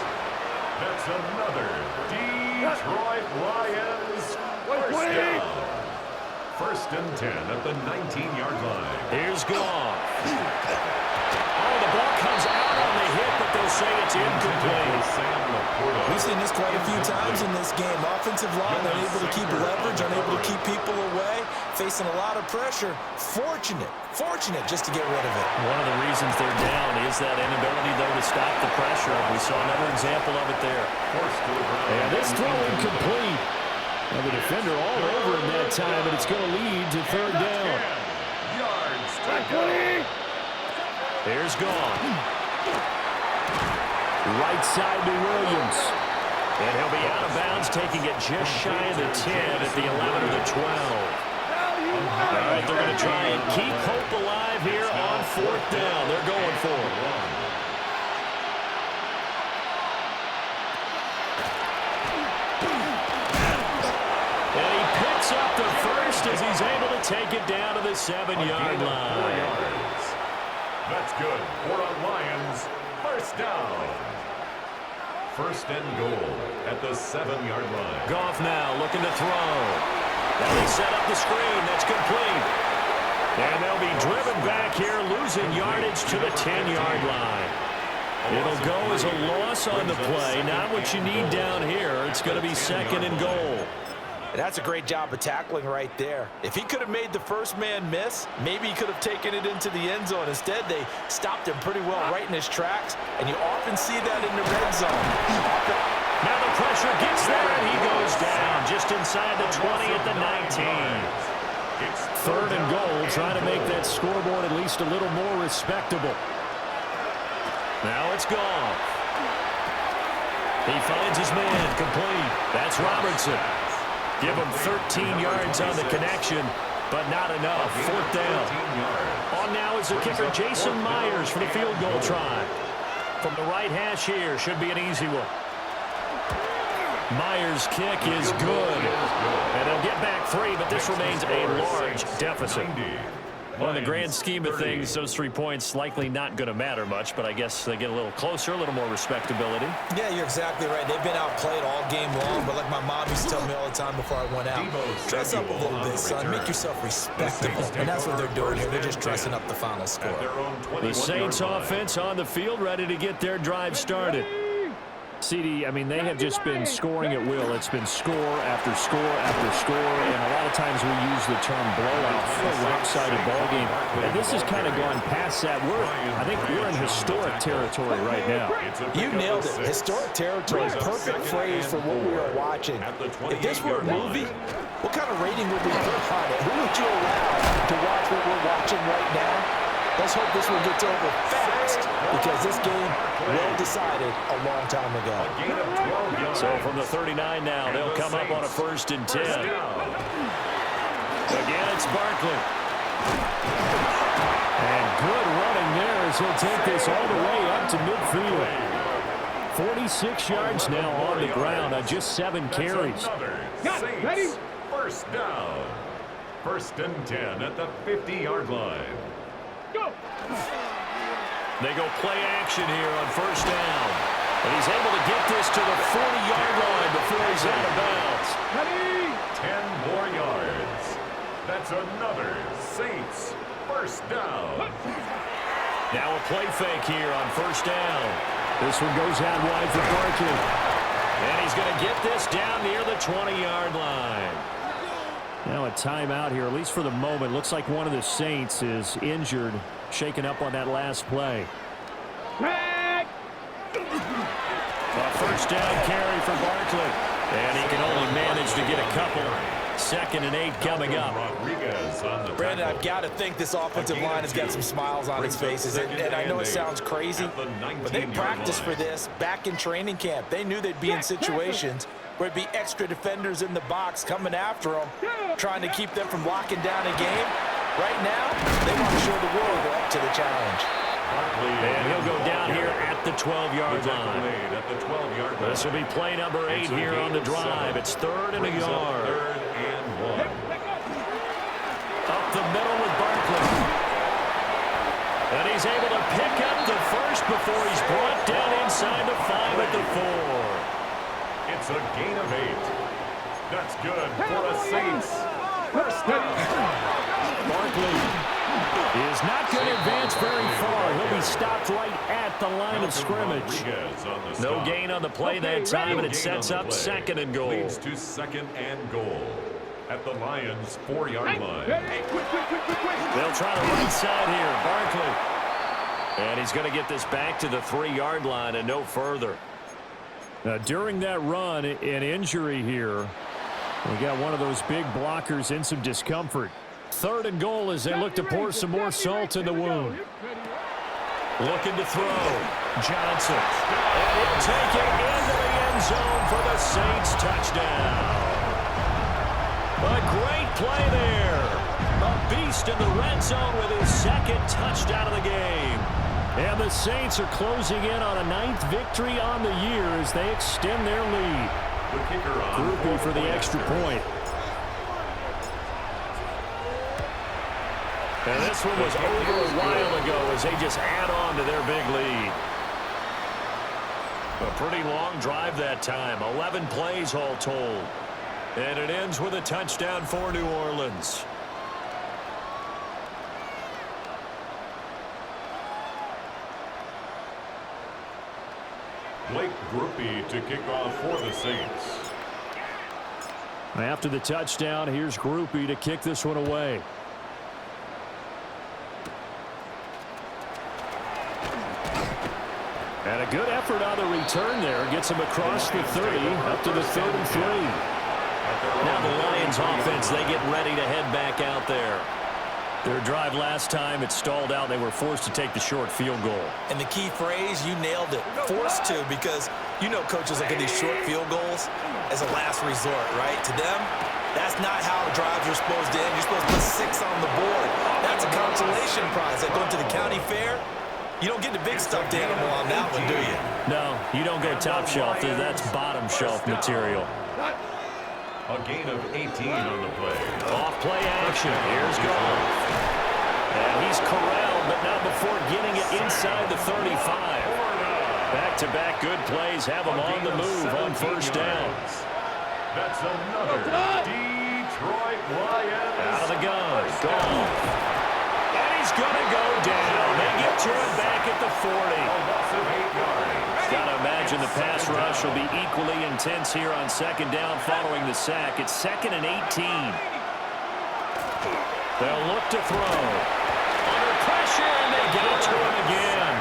That's another Detroit Lions first down. 1st and 10 at the 19-yard line. Here's Goff. Oh, the ball comes out on the hit, but they'll say it's incomplete. We've seen this quite a few times in this game. Offensive line unable to keep leverage, unable to keep people away, facing a lot of pressure. Fortunate just to get rid of it. One of the reasons they're down is that inability, though, to stop the pressure. We saw another example of it there. And this throw incomplete. Well, the defender all over him that time, but it's going to lead to 3rd down. Yards to go. There's gone. Right side to Williams. And he'll be out of bounds, taking it just shy of the 10 at the 11 or the 12. All right, they're going to try and keep hope alive here on 4th down. They're going for it. Up the first as he's able to take it down to the 7-yard line. That's good for the Lions. First down. 1st and goal at the 7-yard line. Goff now looking to throw. And they set up the screen. That's complete. And they'll be driven back here, losing yardage to the 10-yard line. It'll go as a loss on the play. Not what you need down here. It's going to be 2nd and goal. And that's a great job of tackling right there. If he could have made the first man miss, maybe he could have taken it into the end zone. Instead, they stopped him pretty well right in his tracks, and you often see that in the red zone. Now the pressure gets there, and he goes down just inside the 20 at the 19. It's 3rd and goal, trying to make that scoreboard at least a little more respectable. Now it's gone. He finds his man, complete. That's Robertson. Give him 13 yards on the connection, but not enough. 4th down. On now is the kicker, Jason Myers, for the field goal try. From the right hash here, should be an easy one. Myers' kick is good. And they'll get back 3, but this remains a large deficit. Well, in the grand scheme of things, those 3 points likely not going to matter much, but I guess they get a little closer, a little more respectability. Yeah, you're exactly right. They've been outplayed all game long, but like my mom used to tell me all the time before I went out, dress up a little bit, son. Make yourself respectable. And that's what they're doing here. They're just dressing up the final score. The Saints offense on the field, ready to get their drive started. CD, I mean, they have just been scoring at will. It's been score after score after score, and a lot of times we use the term blowout for a lopsided ball game. And this has kind of gone past that. I think we're in historic territory right now. You nailed it. Historic territory. Perfect phrase for what we are watching. If this were a movie, what kind of rating would we put on it? Who would you allow to watch what we're watching right now? Let's hope this one gets over fast, because this game well decided a long time ago. So from the 39 now, they'll come up on a 1st and 10. Again, it's Barkley. And good running there as he'll take this all the way up to midfield. 46 yards now on the ground on just 7 carries. Ready? First down. 1st and 10 at the 50-yard line. Go! They go play action here on 1st down. And he's able to get this to the 40-yard line before he's out of bounds. Ready? 10 more yards. That's another Saints 1st down. Now a play fake here on 1st down. This one goes out wide for Barkley. And he's going to get this down near the 20-yard line. Now a timeout here, at least for the moment. Looks like one of the Saints is injured, shaken up on that last play. Back! A 1st down carry for Barkley. And he can only manage to get a couple. 2nd and 8 coming up. Brandon, I've got to think this offensive line has got some smiles on its faces. And I know it sounds crazy, but they practiced for this back in training camp. They knew they'd be in situations where it'd be extra defenders in the box coming after them, trying to keep them from locking down a game. Right now, they want to show the world they're up to the challenge. And he'll go down here at the 12-yard line. This will be play number 8 here on the drive. It's 3rd and a yard. Up the middle with Barkley. And he's able to pick up the first before he's brought down inside the 5 at the 4. It's a gain of 8. That's good for the Saints. First down. Barkley is not going to advance very far. He'll be stopped right at the line of scrimmage. No gain on the play that time, and it sets up 2nd and goal. Leads to 2nd and goal at the Lions' 4-yard line. They'll try the right side here. Barkley. And he's going to get this back to the 3-yard line and no further. Now, during that run, an injury here. We got one of those big blockers in some discomfort. 3rd and goal as they look to pour some more salt in the wound. Looking to throw. Johnson. And he'll take it into the end zone for the Saints touchdown. A great play there. A beast in the red zone with his 2nd touchdown of the game. And the Saints are closing in on a 9th victory on the year as they extend their lead. Groupie for the extra point. And this one was over a while ago as they just add on to their big lead. A pretty long drive that time. 11 plays all told. And it ends with a touchdown for New Orleans. Blake Groupie to kick off for the Saints. After the touchdown, here's Groupie to kick this one away. And a good effort on the return there. Gets him across the 30, up to the 33. Now the Lions offense, they get ready to head back out there. Their drive last time, it stalled out. They were forced to take the short field goal. And the key phrase, you nailed it. Forced to, because you know coaches look at these short field goals as a last resort, right? To them, that's not how drives are supposed to end. You're supposed to put 6 on the board. That's a consolation prize. Like going to the county fair, you don't get the big stuffed animal on that one, do you? No, you don't go top shelf. That's bottom shelf material. A gain of 18 on the play. Off play action. Here's Goff. And he's corralled, but not before getting it inside the 35. Back-to-back good plays have him on the move on 1st down. That's another Detroit Lions. Out of the gun. Goff. And he's going to go down. They get to it back at the 40. A loss of 8 yards. Got to imagine imagine the pass rush will be equally intense here on second down following the sack. It's 2nd and 18. They'll look to throw. Under pressure, and they get it to him again.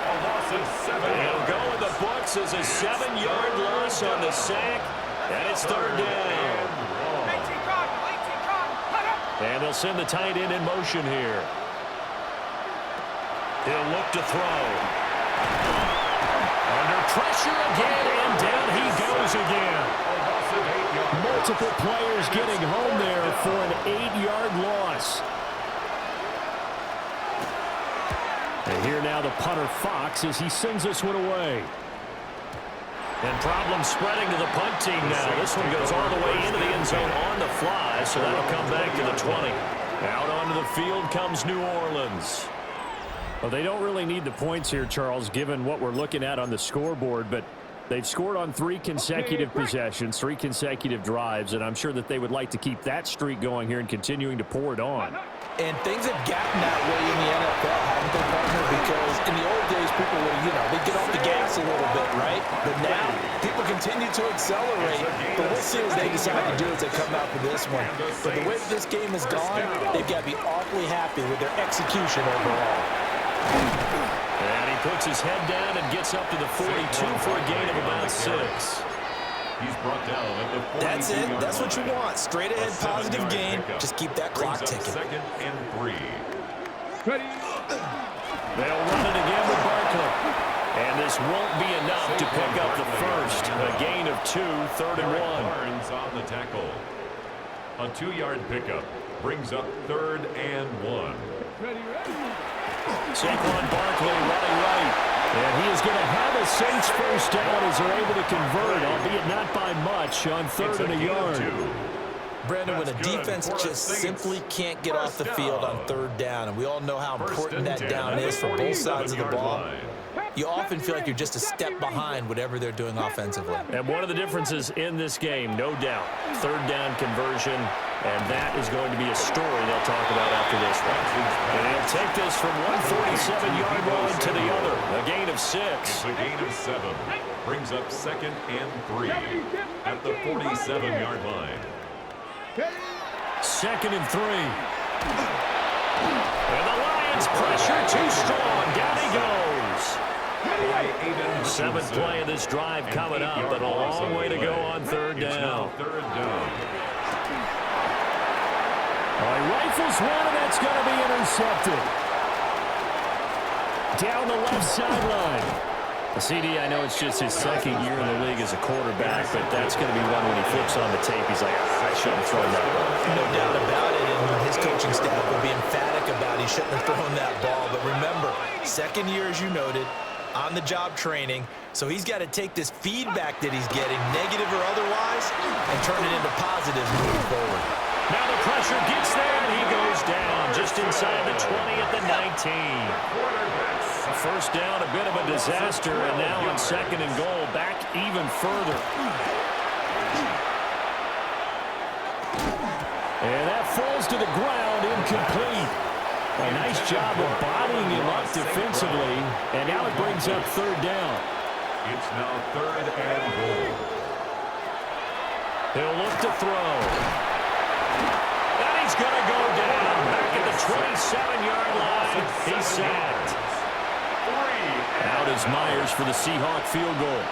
A loss of 7 yards. It'll go in the books as a 7-yard loss on the sack, and it's 3rd down. And they'll send the tight end in motion here. He'll look to throw. Under pressure again, and down he goes again. Multiple players getting home there for an 8-yard loss. And here now the punter Fox as he sends this one away. And problems spreading to the punt team now. This one goes all the way into the end zone on the fly, so that'll come back to the 20. Out onto the field comes New Orleans. Well, they don't really need the points here, Charles, given what we're looking at on the scoreboard, but they've scored on 3 consecutive possessions, 3 consecutive drives, and I'm sure that they would like to keep that streak going here and continuing to pour it on. And things have gotten that way in the NFL, haven't they, partner? Because in the old days, people would, they'd get off the gas a little bit, right? But now, people continue to accelerate. But we'll see what they decide to do as they come out for this one. But the way that this game has gone, they've got to be awfully happy with their execution overall. And he puts his head down and gets up to the 42 for a gain of about 6. He's brought down at the 42. That's it. That's what you want. Straight ahead, positive gain. Just keep that clock ticking. 2nd and 3. Ready. They'll run it again with Barkley. And this won't be enough to pick up the first. A gain of 2, 3rd and 1. Barnes on the tackle. A 2-yard pickup brings up 3rd and 1. Ready. Saquon Barkley running right. And he is going to have a Saints first down as they're able to convert, albeit not by much, on 3rd and a yard. Brandon, when a defense just simply can't get off the field on 3rd down, and we all know how important that down is for both sides of the ball, you often feel like you're just a step behind whatever they're doing offensively. And one of the differences in this game, no doubt, 3rd down conversion, and that is going to be a story they'll talk about after this one. And he'll take this from one 47-yard line to the other, a gain of 6. It's a gain of 7. Brings up 2nd and 3 at the 47-yard line. 2nd and 3. And the Lions pressure too strong. Down he goes. 7th play of this drive coming up, but a long way to go on 3rd down. He rifles one, and that's going to be intercepted. Down the left sideline. CD, I know it's just his 2nd year in the league as a quarterback, but that's going to be one when he flips on the tape. He's like, I shouldn't have thrown that ball. No doubt about it, and his coaching staff will be emphatic about he shouldn't have thrown that ball. But remember, 2nd year, as you noted, on-the-job training, so he's got to take this feedback that he's getting, negative or otherwise, and turn it into positives moving forward. Now the pressure gets there, and he goes down just inside the 20 at the 19. First down, a bit of a disaster, and now on 2nd and goal, back even further. And that falls to the ground, incomplete. A nice job of bodying him up defensively, and now it brings up 3rd down. It's now 3rd and goal. He'll look to throw. And he's going to go down back at the 27-yard line. He's sacked. Out is Myers for the Seahawk field goal.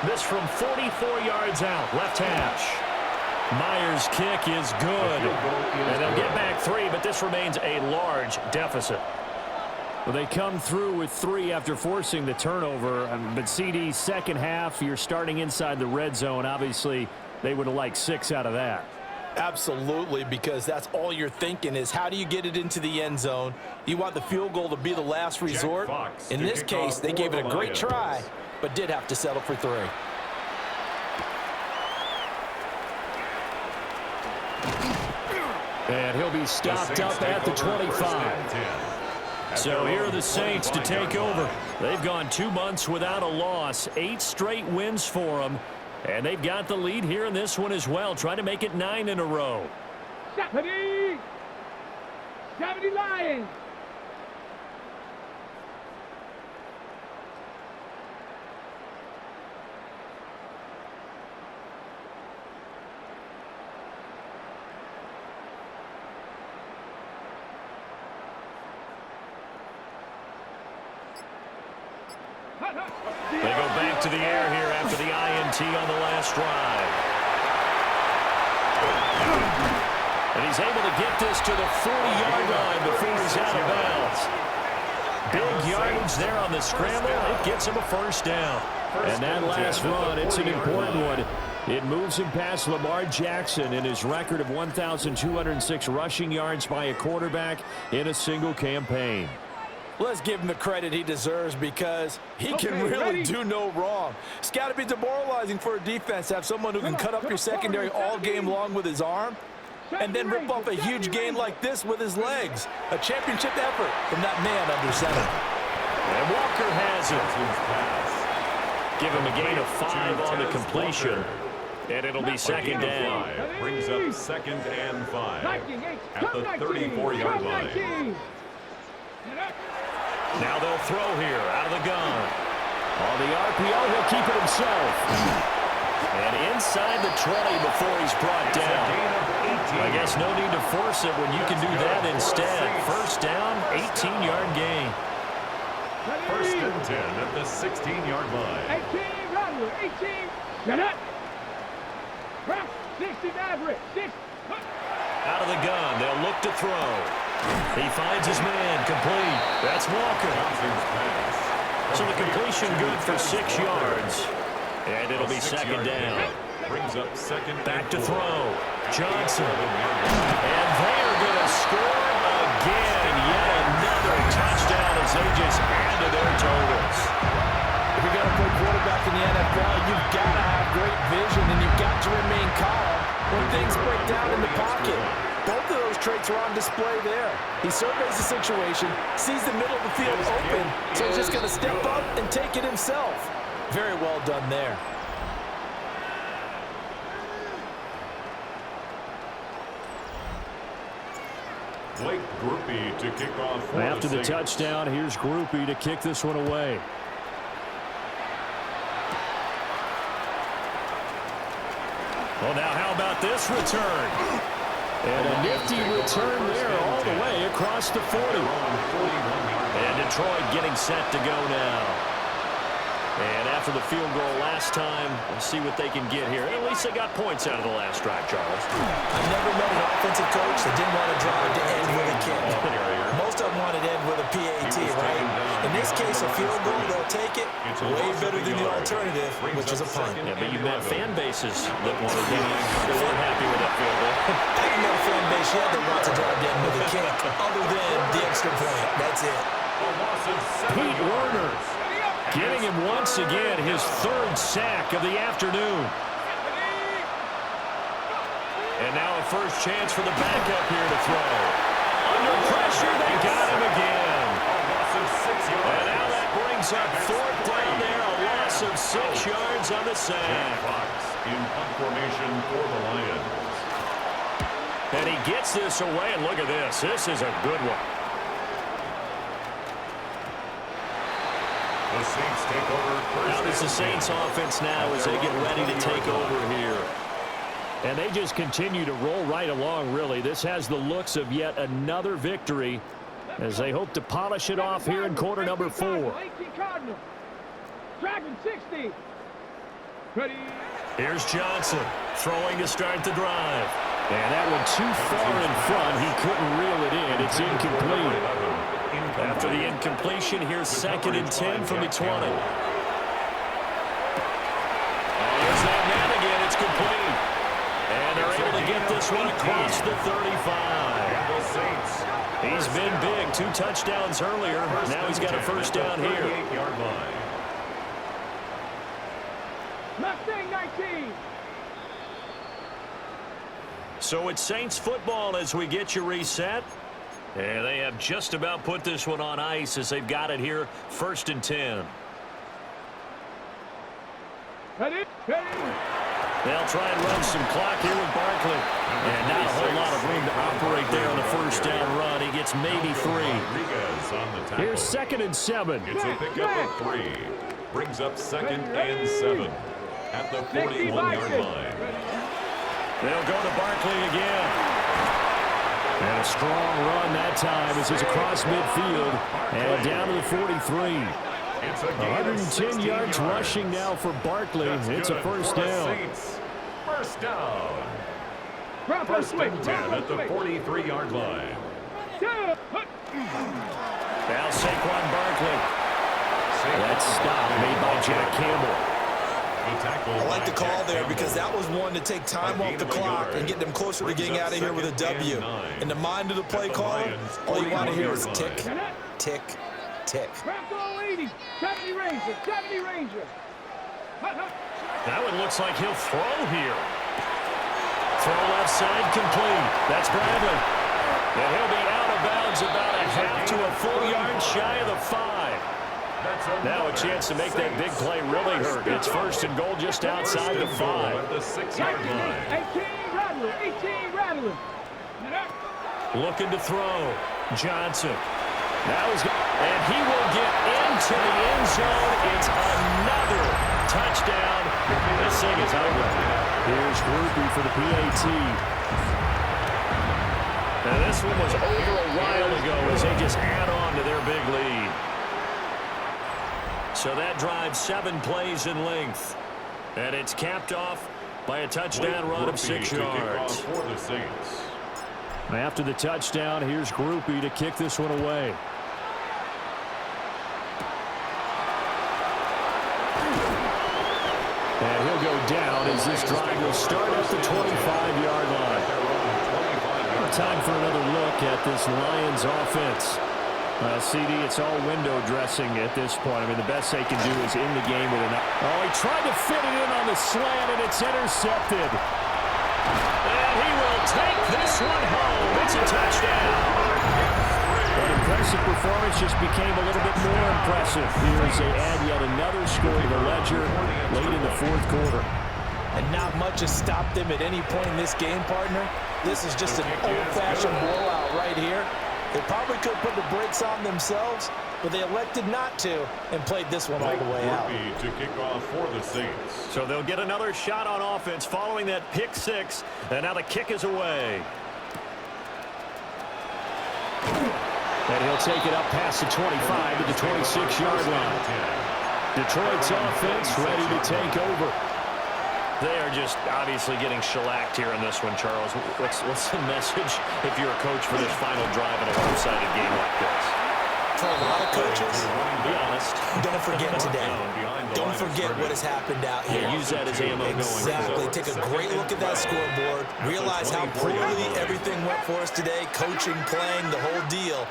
This from 44 yards out, left hash. Myers' kick is good. And they'll get back 3, but this remains a large deficit. Well, they come through with 3 after forcing the turnover. But CD, second half, you're starting inside the red zone. Obviously, they would have liked 6 out of that. Absolutely, because that's all you're thinking is how do you get it into the end zone? You want the field goal to be the last resort. In this case, they gave it a great try, but did have to settle for 3. And he'll be stopped up at the 25. So here are the Saints to take over. They've gone 2 months without a loss, 8 straight wins for them. And they've got the lead here in this one as well, trying to make it 9 in a row. 70 Lions. They go back to the air here after the INT on the last drive. And he's able to get this to the 40-yard line before he's out of bounds. Big yardage there on the scramble. It gets him a first down. And that last run, it's an important one. It moves him past Lamar Jackson in his record of 1,206 rushing yards by a quarterback in a single campaign. Let's give him the credit he deserves because he can really do no wrong. It's got to be demoralizing for a defense to have someone who can cut up your secondary all game long with his arm and then rip off a huge gain like this with his legs. A championship effort from that man under center. And Walker has it. Give him a gain of 5 on the completion. And it'll be second down. Brings up second and 5 at the 34-yard line. Now they'll throw here out of the gun. On the RPO, he'll keep it himself. And inside the 20 before he's brought down. I guess no need to force it when you can do that instead. First down, 18-yard gain. First and 10 at the 16-yard line. 18, run with 18. Get it. 60 average. 6. Out of the gun, they'll look to throw. He finds his man, complete. That's Walker. So the completion good for 6 yards. And it'll be second down. Brings up second. Back to throw. Johnson. And they are going to score again. Yet another touchdown as they just add to their totals. If you're going to play quarterback in the NFL, you've got to have great vision and you've got to remain calm when things break down in the pocket. Both of those traits are on display there. He surveys the situation, sees the middle of the field open, so he's just going to step up and take it himself. Very well done there. Blake Groupie to kick off. After the touchdown, here's Groupie to kick this one away. Well, now how about this return? And a nifty return there all the way across the 40. And Detroit getting set to go now. And after the field goal last time, we'll see what they can get here. At least they got points out of the last drive, Charles. I've never met an offensive coach that didn't want to drive to end with a kick. Most of them wanted to end with a PAT, right? In this case, a field goal, they'll take it. Way better than the alternative, which is a punt. Yeah, but you've met fan bases that want to be happy with that field goal. I haven't met a fan base yet that wants to drive to end with a kick, other than the extra point. That's it. Pete Werner getting him once again his 3rd sack of the afternoon. And now a first chance for the backup here to throw. Under pressure, they got him again. And now that brings up 4th down there, a loss of 6 yards on the sack. In punt formation for the Lions. And he gets this away, and look at this. This is a good one. The Saints take over. Now it's the Saints offense now as they get ready to take over here. And they just continue to roll right along, really. This has the looks of yet another victory as they hope to polish it off here in quarter number 4. Dragon 60. Ready. Here's Johnson throwing to start the drive. And that one too far in front. He couldn't reel it in. It's incomplete. After the incompletion, here's 2nd and 10 from the 20. There's that man again. It's complete. And they're able to get this one across the 35. He's been big. 2 touchdowns earlier. Now he's got a first down here. Mustang 19. So it's Saints football as we get you reset. And they have just about put this one on ice as they've got it here, 1st and 10. Ready. They'll try and run some clock here with Barkley. And not a whole lot of room to operate there on the first down run. He gets maybe 3. Here's 2nd and 7. It's a pickup of 3. Brings up 2nd and 7 at the 41-yard line. They'll go to Barkley again. And a strong run that time as he's across midfield and down to the 43. It's a gain of 110 yards rushing now for Barkley. It's a first down. First down. Drop First switch. and 10 at the 43-yard line. Now Saquon Barkley. That stop made by Jack Campbell. I like the call there because that was one to take time off the clock and get them closer to getting out of here with a W. In the mind of the play caller, all you want to hear is tick, tick, tick. Drop goal 80. 70 Ranger. 70 Ranger. That one looks like he'll throw here. Throw left side complete. That's Bradley. And he'll be out of bounds about a half to a full yard shy of the 5. Now a chance to make that big play really hurt. It's first and goal just outside the 5. At the 6-yard line. 18 rattling. 18 rattling. Looking to throw. Johnson. And he will get into the end zone. It's another touchdown. This thing is over. Here's Groupie for the PAT. Now this one was over a while ago as they just add on to their big lead. So that drives 7 plays in length. And it's capped off by a touchdown run of 6 yards. After the touchdown, here's Groupie to kick this one away. And he'll go down as this drive will start at the 25-yard line. Time for another look at this Lions offense. CD, it's all window dressing at this point. I mean, the best they can do is in the game with an... Oh, he tried to fit it in on the slant, and it's intercepted. And he will take this one home. It's a touchdown. An impressive performance just became a little bit more impressive. Here as they add yet another score to the ledger late in the fourth quarter. And not much has stopped them at any point in this game, partner. This is just an old-fashioned blowout right here. They probably could put the brakes on themselves, but they elected not to and played this one all the way out. To kick off for the Saints. So they'll get another shot on offense following that pick 6, and now the kick is away. And he'll take it up past the 25 to the 26-yard line. Detroit's offense ready to take over. They are just obviously getting shellacked here in this one, Charles. What's the message if you're a coach for this final drive in a one-sided game like this? For a lot of coaches, Be honest. don't forget today. Don't forget what has happened out here. Yeah, use that as ammo going. Exactly. Take a great look at that scoreboard. Realize how poorly everything went for us today. Coaching, playing, the whole deal.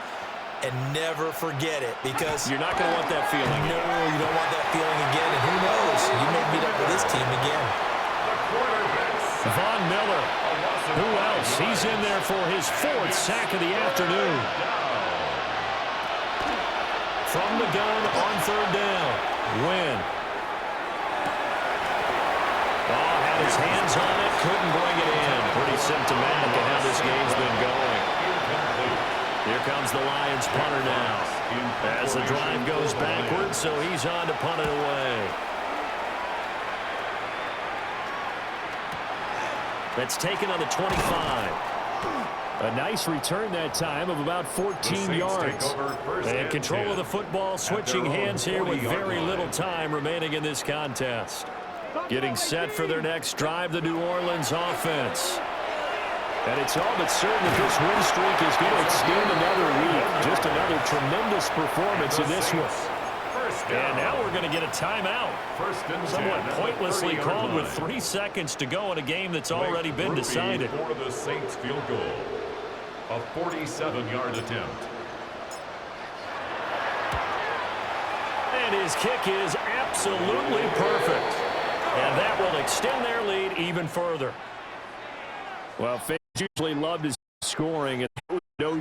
And never forget it, because You're not going to want that feeling. no, you don't want that feeling again. And who knows? You may meet up with this team again. Von Miller. Who else? He's in there for his 4th sack of the afternoon. From the gun on 3rd down. Win. Oh, had his hands on it. Couldn't bring it in. Pretty symptomatic of how this game's been going. Here comes the Lions punter now. As the drive goes backwards, so he's on to punt it away. That's taken on the 25. A nice return that time of about 14 yards. And control of the football, switching hands here with very little time remaining in this contest. Getting set for their next drive, the New Orleans offense. And it's all but certain that this win streak is going to extend another week. Just another tremendous performance in this one. And now we're going to get a timeout. Somewhat pointlessly called with 3 seconds to go in a game that's already been decided. For the Saints field goal. A 47-yard attempt. And his kick is absolutely perfect. And that will extend their lead even further. Well, fans usually love his scoring, and no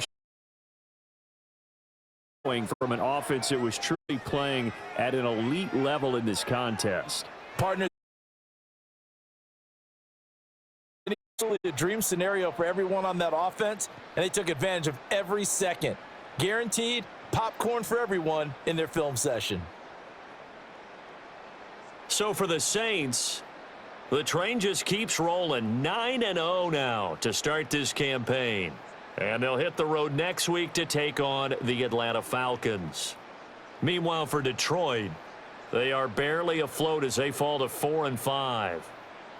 showing from an offense that was truly playing at an elite level in this contest. Partner, absolutely a dream scenario for everyone on that offense, and they took advantage of every second. Guaranteed popcorn for everyone in their film session. So for the Saints, the train just keeps rolling. 9-0 now to start this campaign. And they'll hit the road next week to take on the Atlanta Falcons. Meanwhile, for Detroit, they are barely afloat as they fall to 4-5.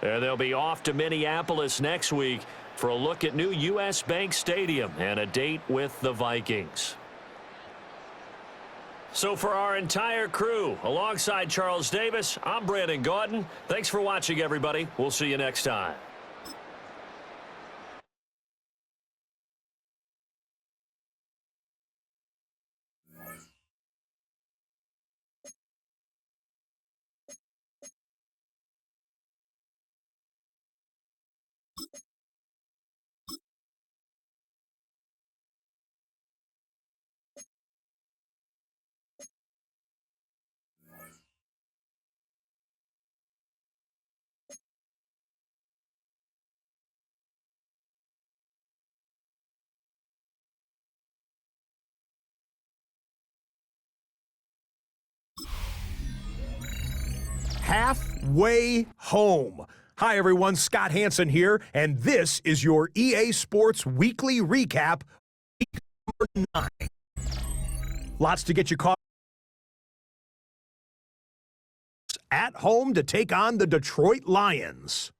And they'll be off to Minneapolis next week for a look at new U.S. Bank Stadium and a date with the Vikings. So for our entire crew, alongside Charles Davis, I'm Brandon Gaudin. Thanks for watching, everybody. We'll see you next time. Halfway home. Hi, everyone. Scott Hansen here, and this is your EA Sports Weekly Recap, week number 9. Lots to get you caught at home to take on the Detroit Lions.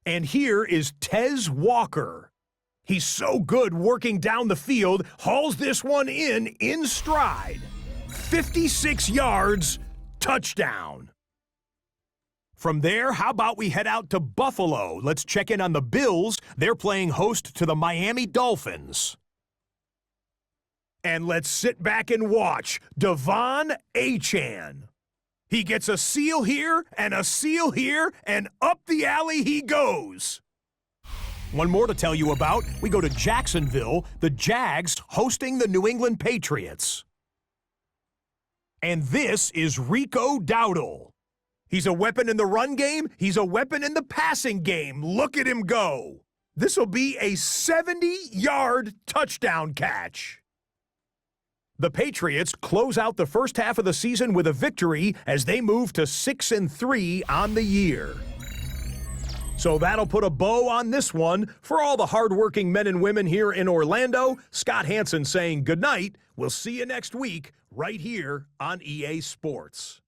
And here is Tez Walker. He's so good working down the field, hauls this one in stride. 56 yards, touchdown. From there, how about we head out to Buffalo? Let's check in on the Bills. They're playing host to the Miami Dolphins. And let's sit back and watch Devon Achane. He gets a seal here, and up the alley he goes. One more to tell you about. We go to Jacksonville, the Jags hosting the New England Patriots. And this is Rico Dowdle. He's a weapon in the run game. He's a weapon in the passing game. Look at him go. This will be a 70-yard touchdown catch. The Patriots close out the first half of the season with a victory as they move to 6-3 on the year. So that'll put a bow on this one. For all the hardworking men and women here in Orlando, Scott Hansen saying good night. We'll see you next week right here on EA Sports.